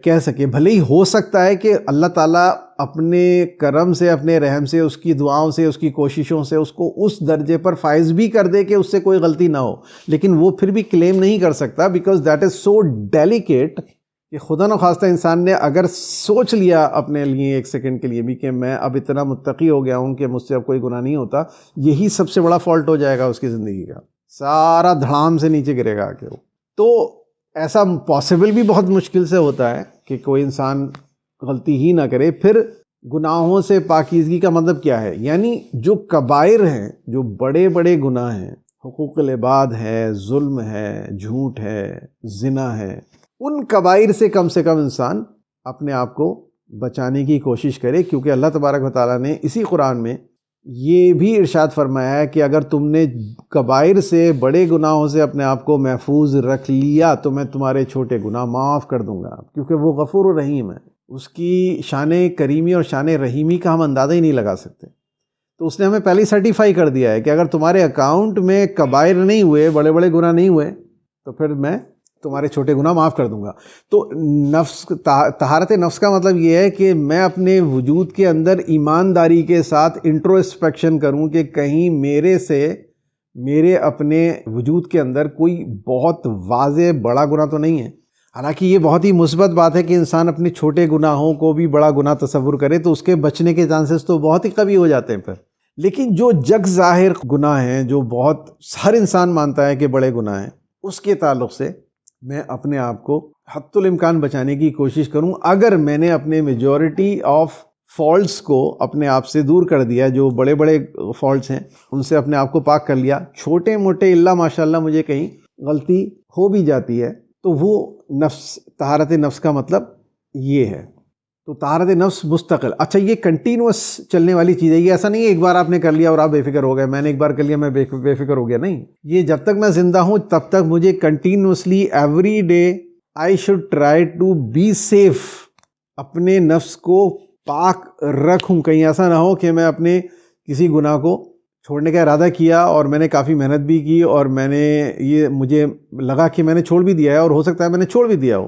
کہہ سکے۔ بھلے ہی ہو سکتا ہے کہ اللہ تعالیٰ اپنے کرم سے، اپنے رحم سے، اس کی دعاؤں سے، اس کی کوششوں سے اس کو اس درجے پر فائز بھی کر دے کہ اس سے کوئی غلطی نہ ہو، لیکن وہ پھر بھی کلیم نہیں کر سکتا، because that is so delicate کہ خدا نخواستہ انسان نے اگر سوچ لیا اپنے لیے ایک سیکنڈ کے لیے بھی کہ میں اب اتنا متقی ہو گیا ہوں کہ مجھ سے اب کوئی گناہ نہیں ہوتا، یہی سب سے بڑا فالٹ ہو جائے گا اس کی زندگی کا، سارا دھڑام سے نیچے گرے گا کہ وہ۔ تو ایسا پاسبل بھی بہت مشکل سے ہوتا ہے کہ کوئی انسان غلطی ہی نہ کرے۔ پھر گناہوں سے پاکیزگی کا مطلب کیا ہے؟ یعنی جو کبائر ہیں، جو بڑے بڑے گناہ ہیں، حقوق العباد ہے، ظلم ہے، جھوٹ ہے، زنا ہے، ان کبائر سے کم انسان اپنے آپ کو بچانے کی کوشش کرے، کیونکہ اللہ تبارک و تعالیٰ نے اسی قرآن میں یہ بھی ارشاد فرمایا ہے کہ اگر تم نے کبائر سے، بڑے گناہوں سے اپنے آپ کو محفوظ رکھ لیا تو میں تمہارے چھوٹے گناہ معاف کر دوں گا، کیونکہ وہ غفور و رحیم ہے۔ اس کی شان کریمی اور شان رحیمی کا ہم اندازہ ہی نہیں لگا سکتے۔ تو اس نے ہمیں پہلے سرٹیفائی کر دیا ہے کہ اگر تمہارے اکاؤنٹ میں کبائر نہیں ہوئے، بڑے بڑے گناہ نہیں ہوئے، تو پھر میں تمہارے چھوٹے گناہ معاف کر دوں گا۔ تو نفس، طہارت نفس کا مطلب یہ ہے کہ میں اپنے وجود کے اندر ایمانداری کے ساتھ انٹروسپیکشن کروں کہ کہیں میرے اپنے وجود کے اندر کوئی بہت واضح بڑا گناہ تو نہیں ہے۔ حالانکہ یہ بہت ہی مثبت بات ہے کہ انسان اپنے چھوٹے گناہوں کو بھی بڑا گناہ تصور کرے تو اس کے بچنے کے چانسز تو بہت ہی کمی ہو جاتے ہیں پھر۔ لیکن جو جگ ظاہر گناہ ہیں، جو بہت ہر انسان مانتا ہے کہ بڑے گناہ ہیں، اس کے تعلق سے میں اپنے آپ کو حتی الامکان بچانے کی کوشش کروں۔ اگر میں نے اپنے میجورٹی آف فالٹس کو اپنے آپ سے دور کر دیا، جو بڑے بڑے فالٹس ہیں ان سے اپنے آپ کو پاک کر لیا، چھوٹے موٹے اللہ ماشاءاللہ مجھے کہیں غلطی ہو بھی جاتی ہے، تو وہ نفس، طہارت نفس کا مطلب یہ ہے۔ تو طہارت نفس مستقل، اچھا یہ کنٹینوس چلنے والی چیز ہے، یہ ایسا نہیں ہے ایک بار آپ نے کر لیا اور آپ بے فکر ہو گئے، میں نے ایک بار کر لیا میں بے فکر ہو گیا، نہیں، یہ جب تک میں زندہ ہوں تب تک مجھے continuously every day I should try to be safe, اپنے نفس کو پاک رکھوں، کہیں ایسا نہ ہو کہ میں اپنے کسی گناہ کو چھوڑنے کا ارادہ کیا اور میں نے کافی محنت بھی کی اور مجھے لگا کہ میں نے چھوڑ بھی دیا ہے، اور ہو سکتا ہے میں نے چھوڑ بھی دیا ہو،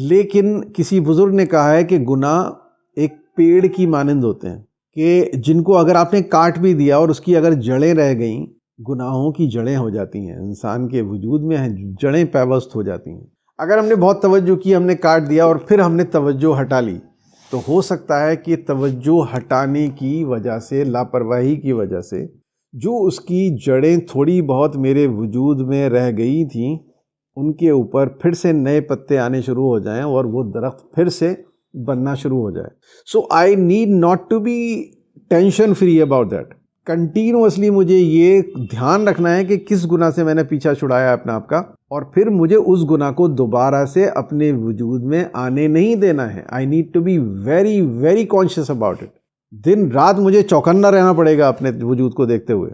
لیکن کسی بزرگ نے کہا ہے کہ گناہ ایک پیڑ کی مانند ہوتے ہیں کہ جن کو اگر آپ نے کاٹ بھی دیا اور اس کی اگر جڑیں رہ گئیں، گناہوں کی جڑیں ہو جاتی ہیں، انسان کے وجود میں جڑیں پیوست ہو جاتی ہیں۔ اگر ہم نے بہت توجہ کی، ہم نے کاٹ دیا اور پھر ہم نے توجہ ہٹا لی، تو ہو سکتا ہے کہ توجہ ہٹانے کی وجہ سے، لاپرواہی کی وجہ سے جو اس کی جڑیں تھوڑی بہت میرے وجود میں رہ گئی تھیں، ان کے اوپر پھر سے نئے پتے آنے شروع ہو جائیں اور وہ درخت پھر سے بننا شروع ہو جائے۔ So I need not to be tension free about that. Continuously مجھے یہ دھیان رکھنا ہے کہ کس گناہ سے میں نے پیچھا چھڑایا اپنے آپ کا، اور پھر مجھے اس گناہ کو دوبارہ سے اپنے وجود میں آنے نہیں دینا ہے. I need to be very very conscious about it. دن رات مجھے چوکنا رہنا پڑے گا اپنے وجود کو دیکھتے ہوئے،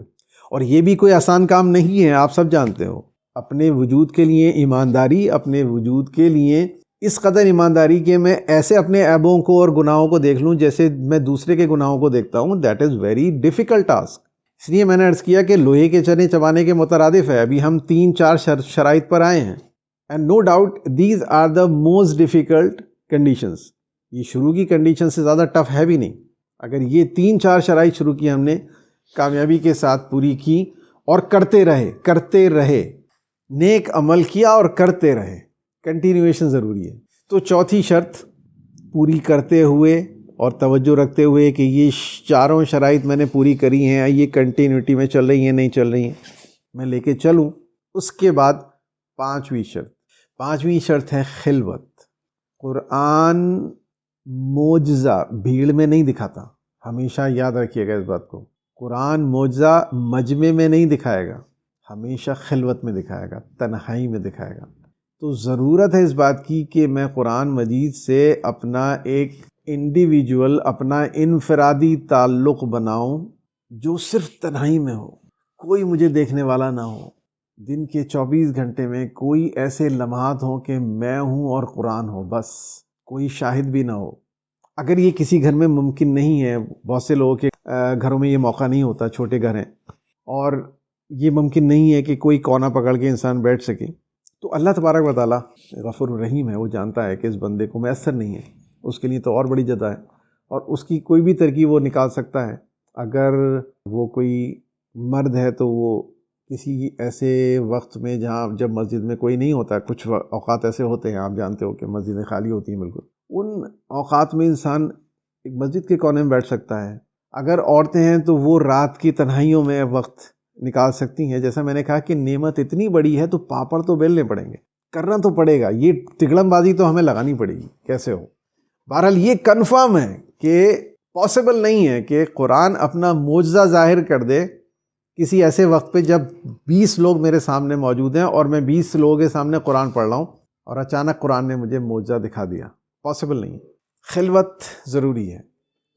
اور یہ بھی کوئی آسان کام نہیں ہے، آپ سب جانتے ہو. اپنے وجود کے لیے ایمانداری، اپنے وجود کے لیے اس قدر ایمانداری کہ میں ایسے اپنے عیبوں کو اور گناہوں کو دیکھ لوں جیسے میں دوسرے کے گناہوں کو دیکھتا ہوں. That is very difficult task. اس لیے میں نے عرض کیا کہ لوہے کے چنے چبانے کے مترادف ہے. ابھی ہم 3-4 شرائط پر آئے ہیں، and no doubt these are the most difficult conditions. یہ شروع کی کنڈیشن سے زیادہ ٹف ہے بھی نہیں. اگر یہ 3-4 شرائط شروع کی ہم نے کامیابی کے ساتھ پوری کی اور کرتے رہے نیک عمل کیا اور کرتے رہے، کنٹینیویشن ضروری ہے. تو چوتھی شرط پوری کرتے ہوئے اور توجہ رکھتے ہوئے کہ یہ 4 شرائط میں نے پوری کری ہیں، یہ کنٹینیوٹی میں چل رہی ہیں نہیں چل رہی ہیں، میں لے کے چلوں. اس کے بعد 5ویں شرط ہے خلوت. قرآن معجزہ بھیڑ میں نہیں دکھاتا، ہمیشہ یاد رکھیے گا اس بات کو. قرآن معجزہ مجمع میں نہیں دکھائے گا، ہمیشہ خلوت میں دکھائے گا، تنہائی میں دکھائے گا. تو ضرورت ہے اس بات کی کہ میں قرآن مجید سے اپنا ایک انڈیویجول، اپنا انفرادی تعلق بناؤں جو صرف تنہائی میں ہو، کوئی مجھے دیکھنے والا نہ ہو. دن کے 24 گھنٹے میں کوئی ایسے لمحات ہوں کہ میں ہوں اور قرآن ہو، بس کوئی شاہد بھی نہ ہو. اگر یہ کسی گھر میں ممکن نہیں ہے، بہت سے لوگوں کے گھروں میں یہ موقع نہیں ہوتا، چھوٹے گھر ہیں، اور یہ ممکن نہیں ہے کہ کوئی کونا پکڑ کے انسان بیٹھ سکے، تو اللہ تبارک و تعالیٰ غفور الرحیم ہے. وہ جانتا ہے کہ اس بندے کو میسر نہیں ہے، اس کے لیے تو اور بڑی جزا ہے، اور اس کی کوئی بھی ترکیب وہ نکال سکتا ہے. اگر وہ کوئی مرد ہے تو وہ کسی ایسے وقت میں جب مسجد میں کوئی نہیں ہوتا، کچھ اوقات ایسے ہوتے ہیں آپ جانتے ہو کہ مسجدیں خالی ہوتی ہیں بالکل، ان اوقات میں انسان ایک مسجد کے کونے میں بیٹھ سکتا ہے. اگر عورتیں ہیں تو وہ رات کی تنہائیوں میں وقت نکال سکتی ہیں. جیسا میں نے کہا کہ نعمت اتنی بڑی ہے تو پاپڑ تو بیلنے پڑیں گے، کرنا تو پڑے گا، یہ تگڑم بازی تو ہمیں لگانی پڑے گی کیسے ہو. بہرحال یہ کنفرم ہے کہ پاسبل نہیں ہے کہ قرآن اپنا معجزہ ظاہر کر دے کسی ایسے وقت پہ جب 20 لوگ میرے سامنے موجود ہیں اور میں 20 لوگوں کے سامنے قرآن پڑھ رہا ہوں اور اچانک قرآن نے مجھے معجزہ دکھا دیا. پاسبل نہیں. خلوت ضروری ہے.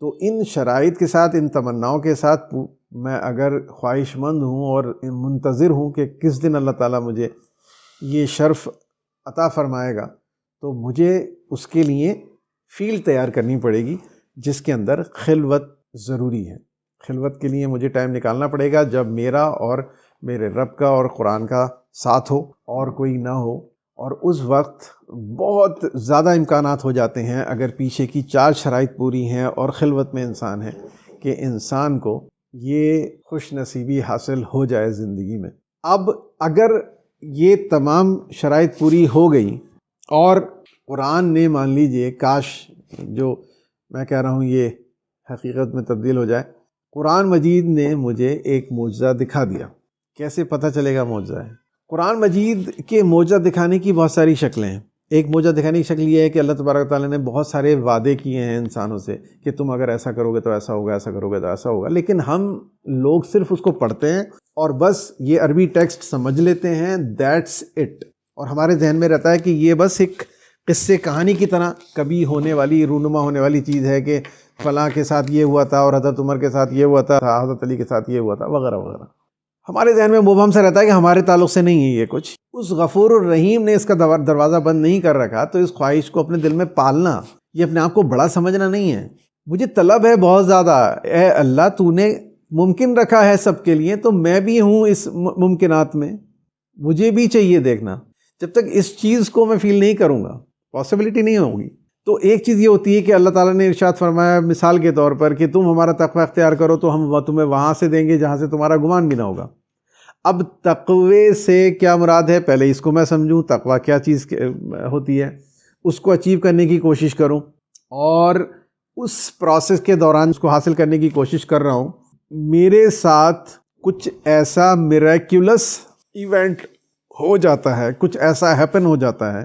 تو ان شرائط کے ساتھ، ان تمناؤں کے ساتھ میں اگر خواہش مند ہوں اور منتظر ہوں کہ کس دن اللہ تعالیٰ مجھے یہ شرف عطا فرمائے گا، تو مجھے اس کے لیے فیلڈ تیار کرنی پڑے گی جس کے اندر خلوت ضروری ہے. خلوت کے لیے مجھے ٹائم نکالنا پڑے گا جب میرا اور میرے رب کا اور قرآن کا ساتھ ہو اور کوئی نہ ہو. اور اس وقت بہت زیادہ امکانات ہو جاتے ہیں اگر پیچھے کی 4 شرائط پوری ہیں اور خلوت میں انسان ہے کہ انسان کو یہ خوش نصیبی حاصل ہو جائے زندگی میں. اب اگر یہ تمام شرائط پوری ہو گئی اور قرآن نے مان لیجئے کاش جو میں کہہ رہا ہوں یہ حقیقت میں تبدیل ہو جائے، قرآن مجید نے مجھے ایک معجزہ دکھا دیا. کیسے پتہ چلے گا معجزہ ہے؟ قرآن مجید کے معجزہ دکھانے کی بہت ساری شکلیں ہیں. ایک معجزہ دکھانے کی شکل یہ ہے کہ اللہ تبارک و تعالیٰ نے بہت سارے وعدے کیے ہیں انسانوں سے کہ تم اگر ایسا کرو گے تو ایسا ہوگا، ایسا کرو گے تو ایسا ہوگا، لیکن ہم لوگ صرف اس کو پڑھتے ہیں اور بس یہ عربی ٹیکسٹ سمجھ لیتے ہیں، دیٹس اٹ. اور ہمارے ذہن میں رہتا ہے کہ یہ بس ایک قصے کہانی کی طرح کبھی ہونے والی، رونما ہونے والی چیز ہے کہ فلاں کے ساتھ یہ ہوا تھا اور حضرت عمر کے ساتھ یہ ہوا تھا، حضرت علی کے ساتھ یہ ہوا تھا، وغیرہ وغیرہ. ہمارے ذہن میں مبہم سے رہتا ہے کہ ہمارے تعلق سے نہیں ہے یہ کچھ. اس غفور الرحیم نے اس کا دروازہ بند نہیں کر رکھا، تو اس خواہش کو اپنے دل میں پالنا، یہ اپنے آپ کو بڑا سمجھنا نہیں ہے. مجھے طلب ہے بہت زیادہ، اے اللہ تو نے ممکن رکھا ہے سب کے لیے، تو میں بھی ہوں اس ممکنات میں، مجھے بھی چاہیے دیکھنا. جب تک اس چیز کو میں فیل نہیں کروں گا پاسبلٹی نہیں ہوگی. تو ایک چیز یہ ہوتی ہے کہ اللہ تعالیٰ نے ارشاد فرمایا مثال کے طور پر کہ تم ہمارا تقوی اختیار کرو تو ہم تمہیں وہاں سے دیں گے جہاں سے تمہارا گمان بھی نہ ہوگا. اب تقوی سے کیا مراد ہے؟ پہلے اس کو میں سمجھوں، تقوی کیا چیز ہوتی ہے، اس کو اچیو کرنے کی کوشش کروں، اور اس پروسیس کے دوران اس کو حاصل کرنے کی کوشش کر رہا ہوں. میرے ساتھ کچھ ایسا میریکولس ایونٹ ہو جاتا ہے، کچھ ایسا ہیپن ہو جاتا ہے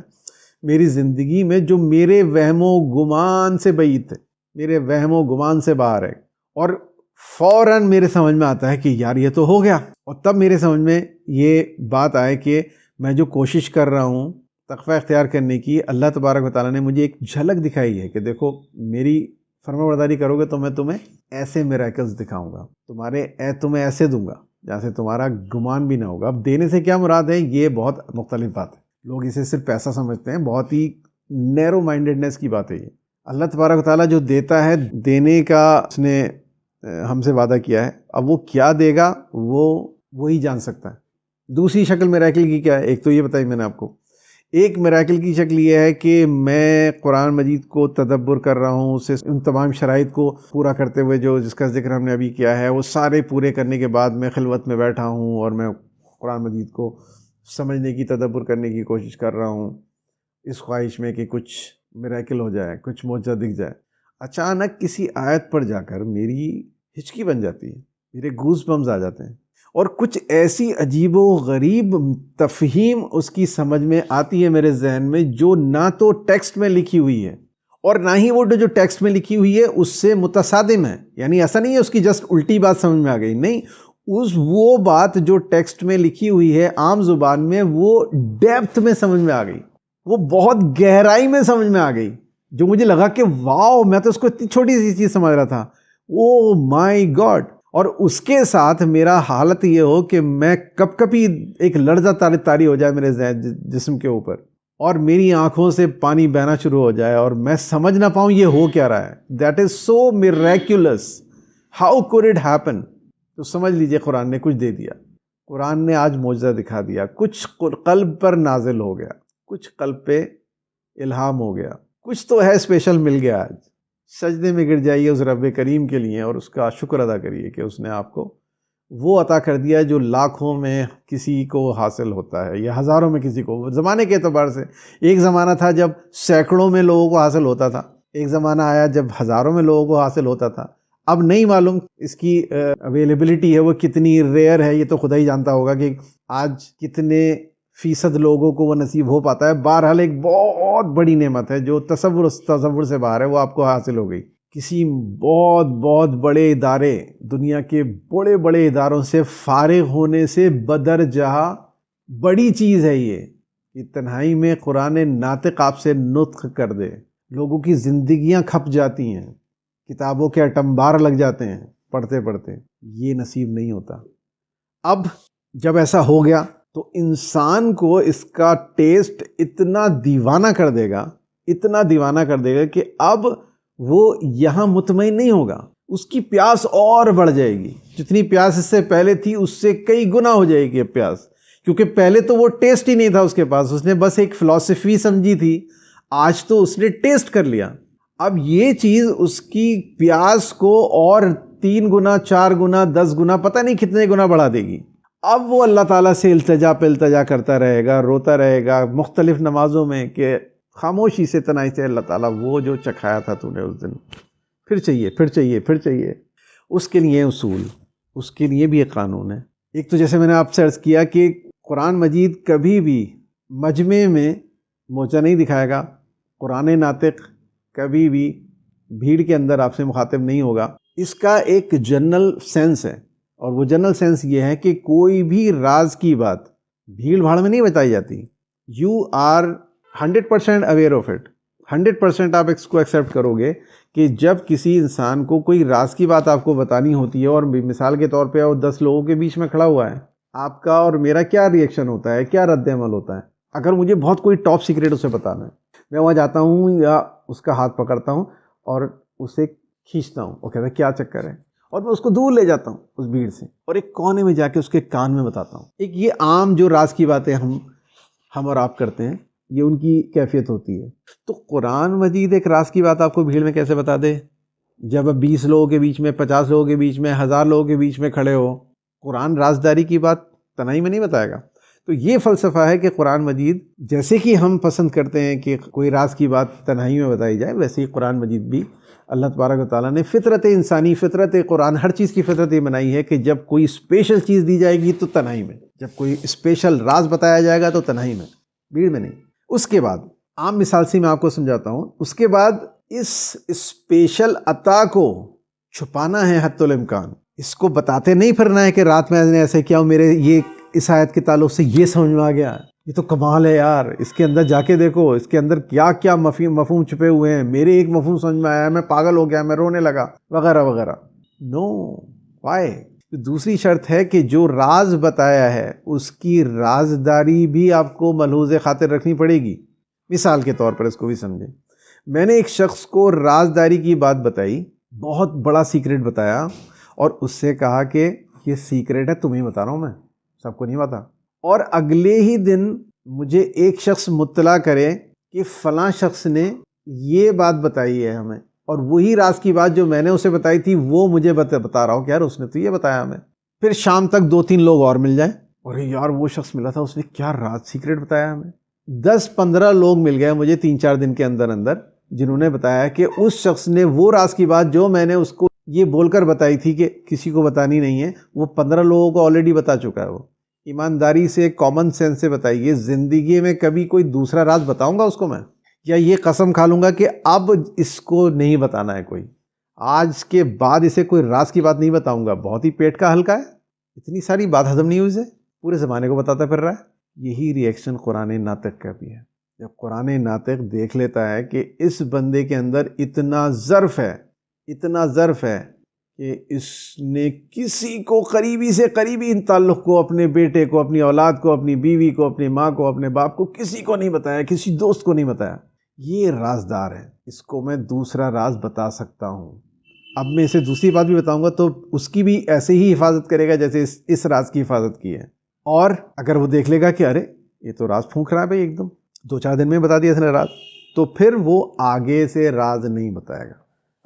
میری زندگی میں جو میرے وہم و گمان سے بعید ہے، میرے وہم و گمان سے باہر ہے. اور فوراً میرے سمجھ میں آتا ہے کہ یار یہ تو ہو گیا، اور تب میرے سمجھ میں یہ بات آئے کہ میں جو کوشش کر رہا ہوں تقوی اختیار کرنے کی، اللہ تبارک و تعالیٰ نے مجھے ایک جھلک دکھائی ہے کہ دیکھو میری فرما برداری کرو گے تو میں تمہیں ایسے میریکلز دکھاؤں گا، تمہیں ایسے دوں گا جہاں سے تمہارا گمان بھی نہ ہوگا۔ اب دینے سے کیا مراد ہے، یہ بہت مختلف بات ہے، لوگ اسے صرف پیسہ سمجھتے ہیں، بہت ہی نیرو مائنڈڈنیس کی بات ہے یہ۔ اللہ تبارک و تعالیٰ جو دیتا ہے، دینے کا اس نے ہم سے وعدہ کیا ہے، اب وہ کیا دے گا وہی جان سکتا ہے۔ دوسری شکل میراکل کی کیا ہے، ایک تو یہ بتائی میں نے آپ کو، ایک میراکل کی شکل یہ ہے کہ میں قرآن مجید کو تدبر کر رہا ہوں، اسے ان تمام شرائط کو پورا کرتے ہوئے جو جس کا ذکر ہم نے ابھی کیا ہے وہ سارے پورے کرنے کے بعد میں خلوت میں بیٹھا ہوں اور میں قرآن مجید کو سمجھنے کی، تدبر کرنے کی کوشش کر رہا ہوں، اس خواہش میں کہ کچھ میراکل ہو جائے، کچھ معجزہ دکھ جائے۔ اچانک کسی آیت پر جا کر میری ہچکی بن جاتی ہے، میرے گوز بمز آ جاتے ہیں، اور کچھ ایسی عجیب و غریب تفہیم اس کی سمجھ میں آتی ہے میرے ذہن میں، جو نہ تو ٹیکسٹ میں لکھی ہوئی ہے اور نہ ہی وہ جو ٹیکسٹ میں لکھی ہوئی ہے اس سے متصادم ہے۔ یعنی ایسا نہیں ہے اس کی جسٹ الٹی بات سمجھ میں آ گئی، نہیں، وہ بات جو ٹیکسٹ میں لکھی ہوئی ہے عام زبان میں، وہ ڈیپتھ میں سمجھ میں آ گئی، وہ بہت گہرائی میں سمجھ میں آ گئی، جو مجھے لگا کہ واؤ، میں تو اس کو اتنی چھوٹی سی چیز سمجھ رہا تھا، او مائی گاڈ۔ اور اس کے ساتھ میرا حالت یہ ہو کہ میں کب کبھی ایک لرزہ طاری ہو جائے میرے جسم کے اوپر، اور میری آنکھوں سے پانی بہنا شروع ہو جائے اور میں سمجھ نہ پاؤں یہ ہو کیا رہا ہے۔ That is so miraculous, how could it happen? تو سمجھ لیجئے قرآن نے کچھ دے دیا، قرآن نے آج معجزہ دکھا دیا، کچھ قلب پر نازل ہو گیا، کچھ قلب پہ الہام ہو گیا، کچھ تو ہے اسپیشل مل گیا۔ آج سجدے میں گر جائیے اس رب کریم کے لیے اور اس کا شکر ادا کریے کہ اس نے آپ کو وہ عطا کر دیا جو لاکھوں میں کسی کو حاصل ہوتا ہے یا ہزاروں میں کسی کو۔ زمانے کے اعتبار سے ایک زمانہ تھا جب سینکڑوں میں لوگوں کو حاصل ہوتا تھا، ایک زمانہ آیا جب ہزاروں میں لوگوں کو حاصل ہوتا تھا، اب نہیں معلوم اس کی اویلیبلٹی ہے وہ کتنی ریئر ہے، یہ تو خدا ہی جانتا ہوگا کہ آج کتنے فیصد لوگوں کو وہ نصیب ہو پاتا ہے۔ بہرحال ایک بہت بڑی نعمت ہے جو تصور سے باہر ہے، وہ آپ کو حاصل ہو گئی۔ کسی بہت بڑے ادارے، دنیا کے بڑے بڑے اداروں سے فارغ ہونے سے بدرجہ بڑی چیز ہے یہ کہ تنہائی میں قرآن ناطق آپ سے نطق کر دے۔ لوگوں کی زندگیاں کھپ جاتی ہیں، کتابوں کے اٹمبار لگ جاتے ہیں پڑھتے پڑھتے، یہ نصیب نہیں ہوتا۔ اب جب ایسا ہو گیا تو انسان کو اس کا ٹیسٹ اتنا دیوانہ کر دے گا، اتنا دیوانہ کر دے گا کہ اب وہ یہاں مطمئن نہیں ہوگا، اس کی پیاس اور بڑھ جائے گی، جتنی پیاس اس سے پہلے تھی اس سے کئی گنا ہو جائے گی اب پیاس، کیونکہ پہلے تو وہ ٹیسٹ ہی نہیں تھا اس کے پاس، اس نے بس ایک فلسفی سمجھی تھی، آج تو اس نے ٹیسٹ کر لیا۔ اب یہ چیز اس کی پیاس کو اور 3 گنا 4 گنا 10 گنا پتہ نہیں کتنے گنا بڑھا دے گی۔ اب وہ اللہ تعالیٰ سے التجا پہ التجا کرتا رہے گا، روتا رہے گا مختلف نمازوں میں کہ خاموشی سے تنہائی سے، اللہ تعالیٰ وہ جو چکھایا تھا تو نے اس دن، پھر چاہیے پھر چاہیے پھر چاہیے۔ اس کے لیے اصول، اس کے لیے بھی ایک قانون ہے۔ ایک تو جیسے میں نے آپ سے عرض کیا کہ قرآن مجید کبھی بھی مجمع میں موچا نہیں دکھائے گا، قرآن ناطق کبھی بھی بھیڑ کے اندر آپ سے مخاطب نہیں ہوگا۔ اس کا ایک جنرل سینس ہے، اور وہ جنرل سینس یہ ہے کہ کوئی بھی راز کی بات بھیڑ بھاڑ میں نہیں بتائی جاتی۔ You are 100% aware of it, 100% آپ اس کو ایکسیپٹ کرو گے کہ جب کسی انسان کو کوئی راز کی بات آپ کو بتانی ہوتی ہے، اور مثال کے طور پہ وہ 10 لوگوں کے بیچ میں کھڑا ہوا ہے، آپ کا اور میرا کیا ری ایکشن ہوتا ہے، کیا رد عمل ہوتا ہے؟ اگر مجھے بہت کوئی ٹاپ سیکریٹ اسے بتانا ہے، میں وہاں جاتا ہوں یا اس کا ہاتھ پکڑتا ہوں اور اسے کھینچتا ہوں، وہ کہتا ہے کیا چکر ہے، اور میں اس کو دور لے جاتا ہوں اس بھیڑ سے، اور ایک کونے میں جا کے اس کے کان میں بتاتا ہوں۔ ایک یہ عام جو راز کی باتیں ہم اور آپ کرتے ہیں، یہ ان کی کیفیت ہوتی ہے۔ تو قرآن مجید ایک راز کی بات آپ کو بھیڑ میں کیسے بتا دے؟ جب اب 20 لوگوں کے بیچ میں، 50 لوگوں کے بیچ میں، 1000 لوگوں کے بیچ میں کھڑے ہو، قرآن رازداری کی بات تنہائی میں نہیں بتائے گا۔ تو یہ فلسفہ ہے کہ قرآن مجید جیسے کہ ہم پسند کرتے ہیں کہ کوئی راز کی بات تنہائی میں بتائی جائے، ویسے ہی قرآن مجید بھی اللہ تبارک و تعالیٰ نے فطرت انسانی، فطرت قرآن، ہر چیز کی فطرت یہ بنائی ہے کہ جب کوئی اسپیشل چیز دی جائے گی تو تنہائی میں، جب کوئی اسپیشل راز بتایا جائے گا تو تنہائی میں، بھیڑ میں نہیں۔ اس کے بعد عام مثال سے میں آپ کو سمجھاتا ہوں، اس کے بعد اس اسپیشل عطا کو چھپانا ہے حتی الامکان، اس کو بتاتے نہیں پھرنا ہے کہ رات میں نے ایسے کیا، میرے یہ اس آیت کے تعلق سے یہ سمجھ میں آ گیا، یہ تو کمال ہے یار، اس کے اندر جا کے دیکھو اس کے اندر کیا کیا مفہوم چھپے ہوئے ہیں، میرے ایک مفہوم سمجھ میں آیا، میں پاگل ہو گیا، میں رونے لگا، وغیرہ وغیرہ۔ نو، وائے؟ دوسری شرط ہے کہ جو راز بتایا ہے اس کی رازداری بھی آپ کو ملحوظ خاطر رکھنی پڑے گی۔ مثال کے طور پر اس کو بھی سمجھیں، میں نے ایک شخص کو رازداری کی بات بتائی، بہت بڑا سیکریٹ بتایا، اور اس سے کہا کہ یہ سیکریٹ ہے، تمہیں بتا رہا ہوں، میں سب کو نہیں بتا۔ اور اگلے ہی دن مجھے ایک شخص مطلع کرے کہ فلاں شخص نے یہ بات بتائی ہے ہمیں، اور وہی راز کی بات جو میں نے اسے بتائی تھی وہ مجھے بتا رہا ہوں کہ یار اس نے تو یہ بتایا ہمیں۔ پھر شام تک 2-3 لوگ اور مل جائیں، اور یار وہ شخص ملا تھا، اس نے کیا راز سیکریٹ بتایا ہمیں۔ 10-15 لوگ مل گئے مجھے 3-4 دن کے اندر اندر، جنہوں نے بتایا کہ اس شخص نے وہ راز کی بات جو میں نے اس کو یہ بول کر بتائی تھی کہ کسی کو بتانی نہیں ہے، وہ 15 لوگوں کو آلریڈی بتا چکا ہے۔ وہ ایمانداری سے، کامن سینس سے بتائیے، زندگی میں کبھی کوئی دوسرا راز بتاؤں گا اس کو میں، یا یہ قسم کھا لوں گا کہ اب اس کو نہیں بتانا ہے کوئی، آج کے بعد اسے کوئی راز کی بات نہیں بتاؤں گا، بہت ہی پیٹ کا ہلکا ہے، اتنی ساری بات ہضم نہیں ہوئی اسے، پورے زمانے کو بتاتا پھر رہا ہے۔ یہی ری ایکشن قرآن ناطق کا بھی ہے۔ جب قرآن ناطق دیکھ لیتا ہے کہ اس بندے کے اندر اتنا ظرف ہے، اتنا ظرف ہے کہ اس نے کسی کو قریبی سے قریبی ان تعلق کو، اپنے بیٹے کو، اپنی اولاد کو، اپنی بیوی کو، اپنی ماں کو، اپنے باپ کو، کسی کو نہیں بتایا، کسی دوست کو نہیں بتایا، یہ رازدار ہے، اس کو میں دوسرا راز بتا سکتا ہوں۔ اب میں اسے دوسری بات بھی بتاؤں گا تو اس کی بھی ایسے ہی حفاظت کرے گا جیسے اس راز کی حفاظت کی ہے۔ اور اگر وہ دیکھ لے گا کہ ارے یہ تو راز پھونک رہا ہے بھائی، ایک دم 2-4 دن میں بتا دیا اس نے راز، تو پھر وہ آگے سے راز نہیں بتائے گا،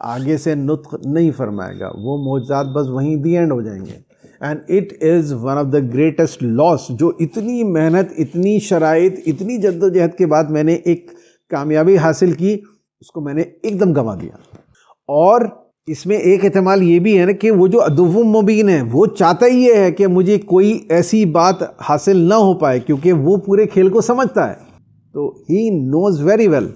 آگے سے نطق نہیں فرمائے گا، وہ معجزات بس وہیں دی اینڈ ہو جائیں گے۔ And it is one of the greatest loss, جو اتنی محنت، اتنی شرائط، اتنی جد و جہد کے بعد میں نے ایک کامیابی حاصل کی، اس کو میں نے ایک دم گنوا دیا۔ اور اس میں ایک احتمال یہ بھی ہے نا کہ وہ جو عدو مبین ہے وہ چاہتا ہی یہ ہے کہ مجھے کوئی ایسی بات حاصل نہ ہو پائے، کیونکہ وہ پورے کھیل کو سمجھتا ہے، تو ہی نوز ویری ویل،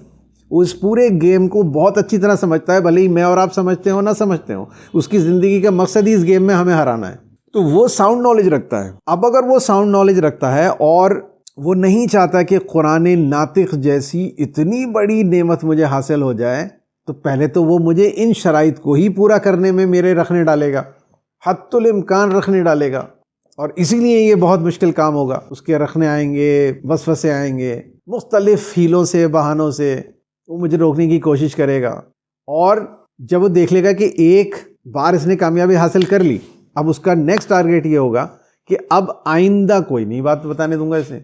وہ اس پورے گیم کو بہت اچھی طرح سمجھتا ہے، بھلے ہی میں اور آپ سمجھتے ہوں نہ سمجھتے ہوں، اس کی زندگی کا مقصد ہی اس گیم میں ہمیں ہرانا ہے، تو وہ ساؤنڈ نالج رکھتا ہے۔ اب اگر وہ ساؤنڈ نالج رکھتا ہے اور وہ نہیں چاہتا کہ قرآن ناطق جیسی اتنی بڑی نعمت مجھے حاصل ہو جائے، تو پہلے تو وہ مجھے ان شرائط کو ہی پورا کرنے میں میرے رکھنے ڈالے گا، حتی الامکان رکھنے ڈالے گا، اور اسی لیے یہ بہت مشکل کام ہوگا، اس کے رکھنے آئیں گے، وسوسے آئیں گے، مختلف ہیلوں سے، بہانوں سے وہ مجھے روکنے کی کوشش کرے گا۔ اور جب وہ دیکھ لے گا کہ ایک بار اس نے کامیابی حاصل کر لی، اب اس کا نیکسٹ ٹارگیٹ یہ ہوگا کہ اب آئندہ کوئی نہیں بات بتانے دوں گا اسے۔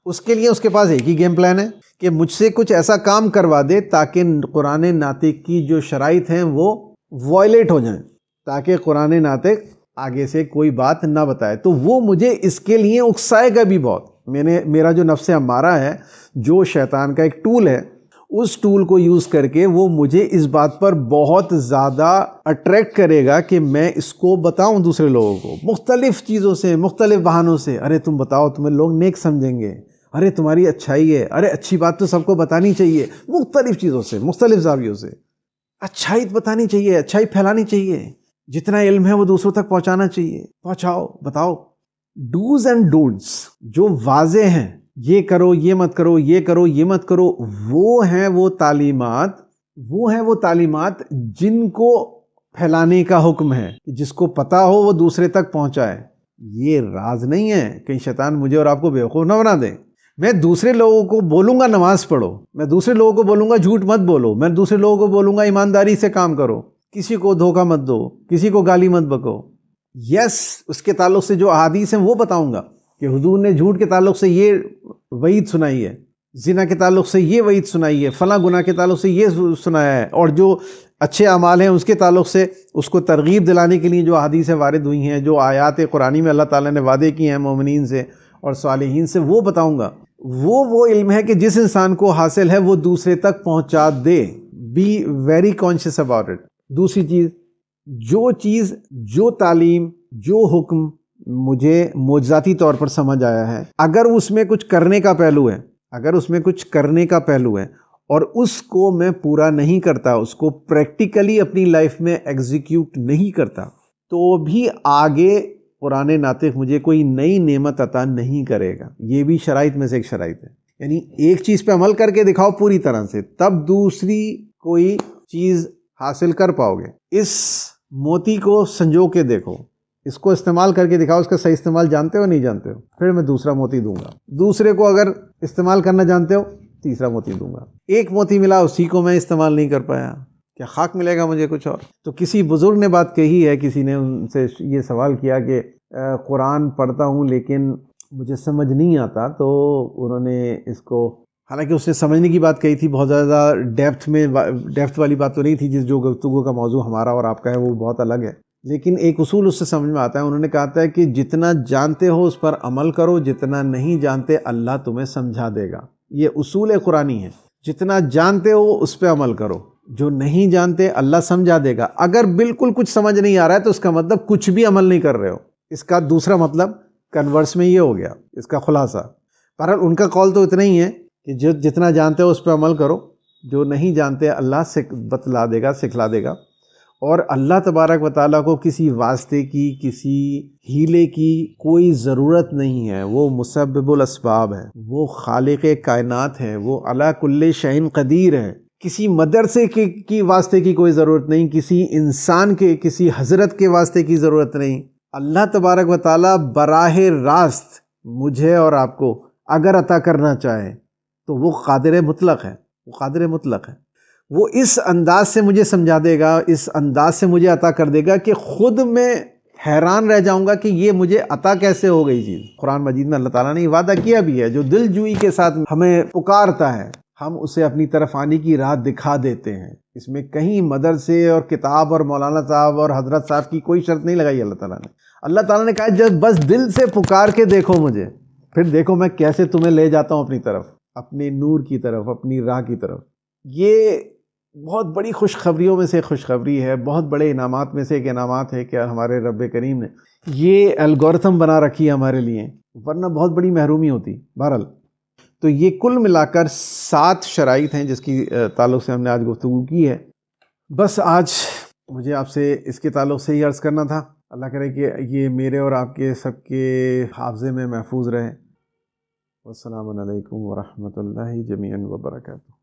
اس کے لیے اس کے پاس ایک ہی گیم پلان ہے کہ مجھ سے کچھ ایسا کام کروا دے تاکہ قرآن ناطق کی جو شرائط ہیں وہ وائلیٹ ہو جائیں، تاکہ قرآن ناطق آگے سے کوئی بات نہ بتائے، تو وہ مجھے اس کے لیے اکسائے گا بھی بہت۔ میرا جو نفس امارہ ہے، جو شیطان کا ایک ٹول ہے، اس ٹول کو یوز کر کے وہ مجھے اس بات پر بہت زیادہ اٹریکٹ کرے گا کہ میں اس کو بتاؤں دوسرے لوگوں کو، مختلف چیزوں سے، مختلف بہانوں سے، ارے تم بتاؤ، تمہیں لوگ نیک سمجھیں گے، ارے تمہاری اچھائی ہے، ارے اچھی بات تو سب کو بتانی چاہیے، مختلف چیزوں سے، مختلف زاویوں سے اچھائی بتانی چاہیے، اچھائی پھیلانی چاہیے، جتنا علم ہے وہ دوسروں تک پہنچانا چاہیے، پہنچاؤ، بتاؤ۔ ڈوز اینڈ ڈونٹس جو واضح ہیں، یہ کرو، یہ مت کرو، یہ کرو، یہ مت کرو، وہ ہیں وہ تعلیمات جن کو پھیلانے کا حکم ہے، جس کو پتا ہو وہ دوسرے تک پہنچائے۔ یہ راز نہیں ہے، کہیں شیطان مجھے اور آپ کو بیوقوف نہ بنا دے۔ میں دوسرے لوگوں کو بولوں گا نماز پڑھو، میں دوسرے لوگوں کو بولوں گا جھوٹ مت بولو، میں دوسرے لوگوں کو بولوں گا ایمانداری سے کام کرو، کسی کو دھوکہ مت دو، کسی کو گالی مت بکو۔ یس، اس کے تعلق سے جو احادیث ہیں وہ بتاؤں گا کہ حضور نے جھوٹ کے تعلق سے یہ وعید سنائی ہے، زنا کے تعلق سے یہ وعید سنائی ہے، فلاں گناہ کے تعلق سے یہ سنایا ہے، اور جو اچھے اعمال ہیں اس کے تعلق سے اس کو ترغیب دلانے کے لیے جو احادیثیں وارد ہوئی ہیں، جو آیات قرآنی میں اللہ تعالیٰ نے وعدے کیے ہیں مومنین سے اور صالحین سے، وہ بتاؤں گا۔ وہ علم ہے کہ جس انسان کو حاصل ہے وہ دوسرے تک پہنچا دے۔ Be very conscious about it. دوسری چیز، جو تعلیم، جو حکم مجھے معجزاتی طور پر سمجھ آیا ہے، اگر اس میں کچھ کرنے کا پہلو ہے، اور اس کو میں پورا نہیں کرتا، اس کو پریکٹیکلی اپنی لائف میں ایگزیکیوٹ نہیں کرتا، تو بھی آگے قرآن ناطق مجھے کوئی نئی نعمت عطا نہیں کرے گا۔ یہ بھی شرائط میں سے ایک شرائط ہے، یعنی ایک چیز پہ عمل کر کے دکھاؤ پوری طرح سے، تب دوسری کوئی چیز حاصل کر پاؤ گے۔ اس موتی کو سنجو کے دیکھو، اس کو استعمال کر کے دکھاؤ، اس کا صحیح استعمال جانتے ہو نہیں جانتے ہو، پھر میں دوسرا موتی دوں گا۔ دوسرے کو اگر استعمال کرنا جانتے ہو، تیسرا موتی دوں گا۔ ایک موتی ملا، اسی کو میں استعمال نہیں کر پایا، کیا خاک ملے گا مجھے کچھ اور؟ تو کسی بزرگ نے بات کہی ہے، کسی نے ان سے یہ سوال کیا کہ قرآن پڑھتا ہوں لیکن مجھے سمجھ نہیں آتا، تو انہوں نے اس کو، حالانکہ اس نے سمجھنے کی بات کہی تھی، بہت زیادہ ڈیپتھ والی بات تو نہیں تھی، جو گفتگو کا موضوع ہمارا اور آپ کا ہے وہ بہت الگ ہے، لیکن ایک اصول اس سے سمجھ میں آتا ہے۔ انہوں نے کہا تھا کہ جتنا جانتے ہو اس پر عمل کرو، جتنا نہیں جانتے اللہ تمہیں سمجھا دے گا۔ یہ اصول قرآنی ہے، جتنا جانتے ہو اس پہ عمل کرو، جو نہیں جانتے اللہ سمجھا دے گا۔ اگر بالکل کچھ سمجھ نہیں آ رہا ہے تو اس کا مطلب کچھ بھی عمل نہیں کر رہے ہو۔ اس کا دوسرا مطلب کنورس میں یہ ہو گیا، اس کا خلاصہ۔ بہرحال ان کا قول تو اتنا ہی ہے کہ جو جتنا جانتے ہو اس پہ عمل کرو، جو نہیں جانتے اللہ بتلا دے گا، سکھلا دے گا۔ اور اللہ تبارک و تعالیٰ کو کسی واسطے کی، کسی ہیلے کی کوئی ضرورت نہیں ہے، وہ مسبب الاسباب ہے، وہ خالق کائنات ہے، وہ علی کل شیء قدیر ہے۔ کسی مدرسے کی واسطے کی کوئی ضرورت نہیں، کسی انسان کے، کسی حضرت کے واسطے کی ضرورت نہیں۔ اللہ تبارک و تعالیٰ براہ راست مجھے اور آپ کو اگر عطا کرنا چاہے تو وہ قادر مطلق ہے، وہ قادر مطلق ہے۔ وہ اس انداز سے مجھے سمجھا دے گا، اس انداز سے مجھے عطا کر دے گا کہ خود میں حیران رہ جاؤں گا کہ یہ مجھے عطا کیسے ہو گئی چیز۔ قرآن مجید میں اللہ تعالیٰ نے یہ وعدہ کیا بھی ہے، جو دل جوئی کے ساتھ ہمیں پکارتا ہے ہم اسے اپنی طرف آنے کی راہ دکھا دیتے ہیں۔ اس میں کہیں مدرسے اور کتاب اور مولانا صاحب اور حضرت صاحب کی کوئی شرط نہیں لگائی اللہ تعالیٰ نے۔ اللہ تعالیٰ نے کہا جب بس دل سے پکار کے دیکھو مجھے، پھر دیکھو میں کیسے تمہیں لے جاتا ہوں اپنی طرف، اپنے نور کی طرف، اپنی راہ کی طرف۔ یہ بہت بڑی خوشخبریوں میں سے خوشخبری ہے، بہت بڑے انعامات میں سے ایک انعامات ہے کہ ہمارے رب کریم نے یہ الگورتھم بنا رکھی ہے ہمارے لیے، ورنہ بہت بڑی محرومی ہوتی۔ بہرحال تو یہ کل ملا کر 7 شرائط ہیں جس کی تعلق سے ہم نے آج گفتگو کی ہے۔ بس آج مجھے آپ سے اس کے تعلق سے ہی عرض کرنا تھا۔ اللہ کرے کہ یہ میرے اور آپ کے سب کے حافظے میں محفوظ رہے۔ والسلام علیکم ورحمۃ اللہ جمیعاً وبرکاتہ۔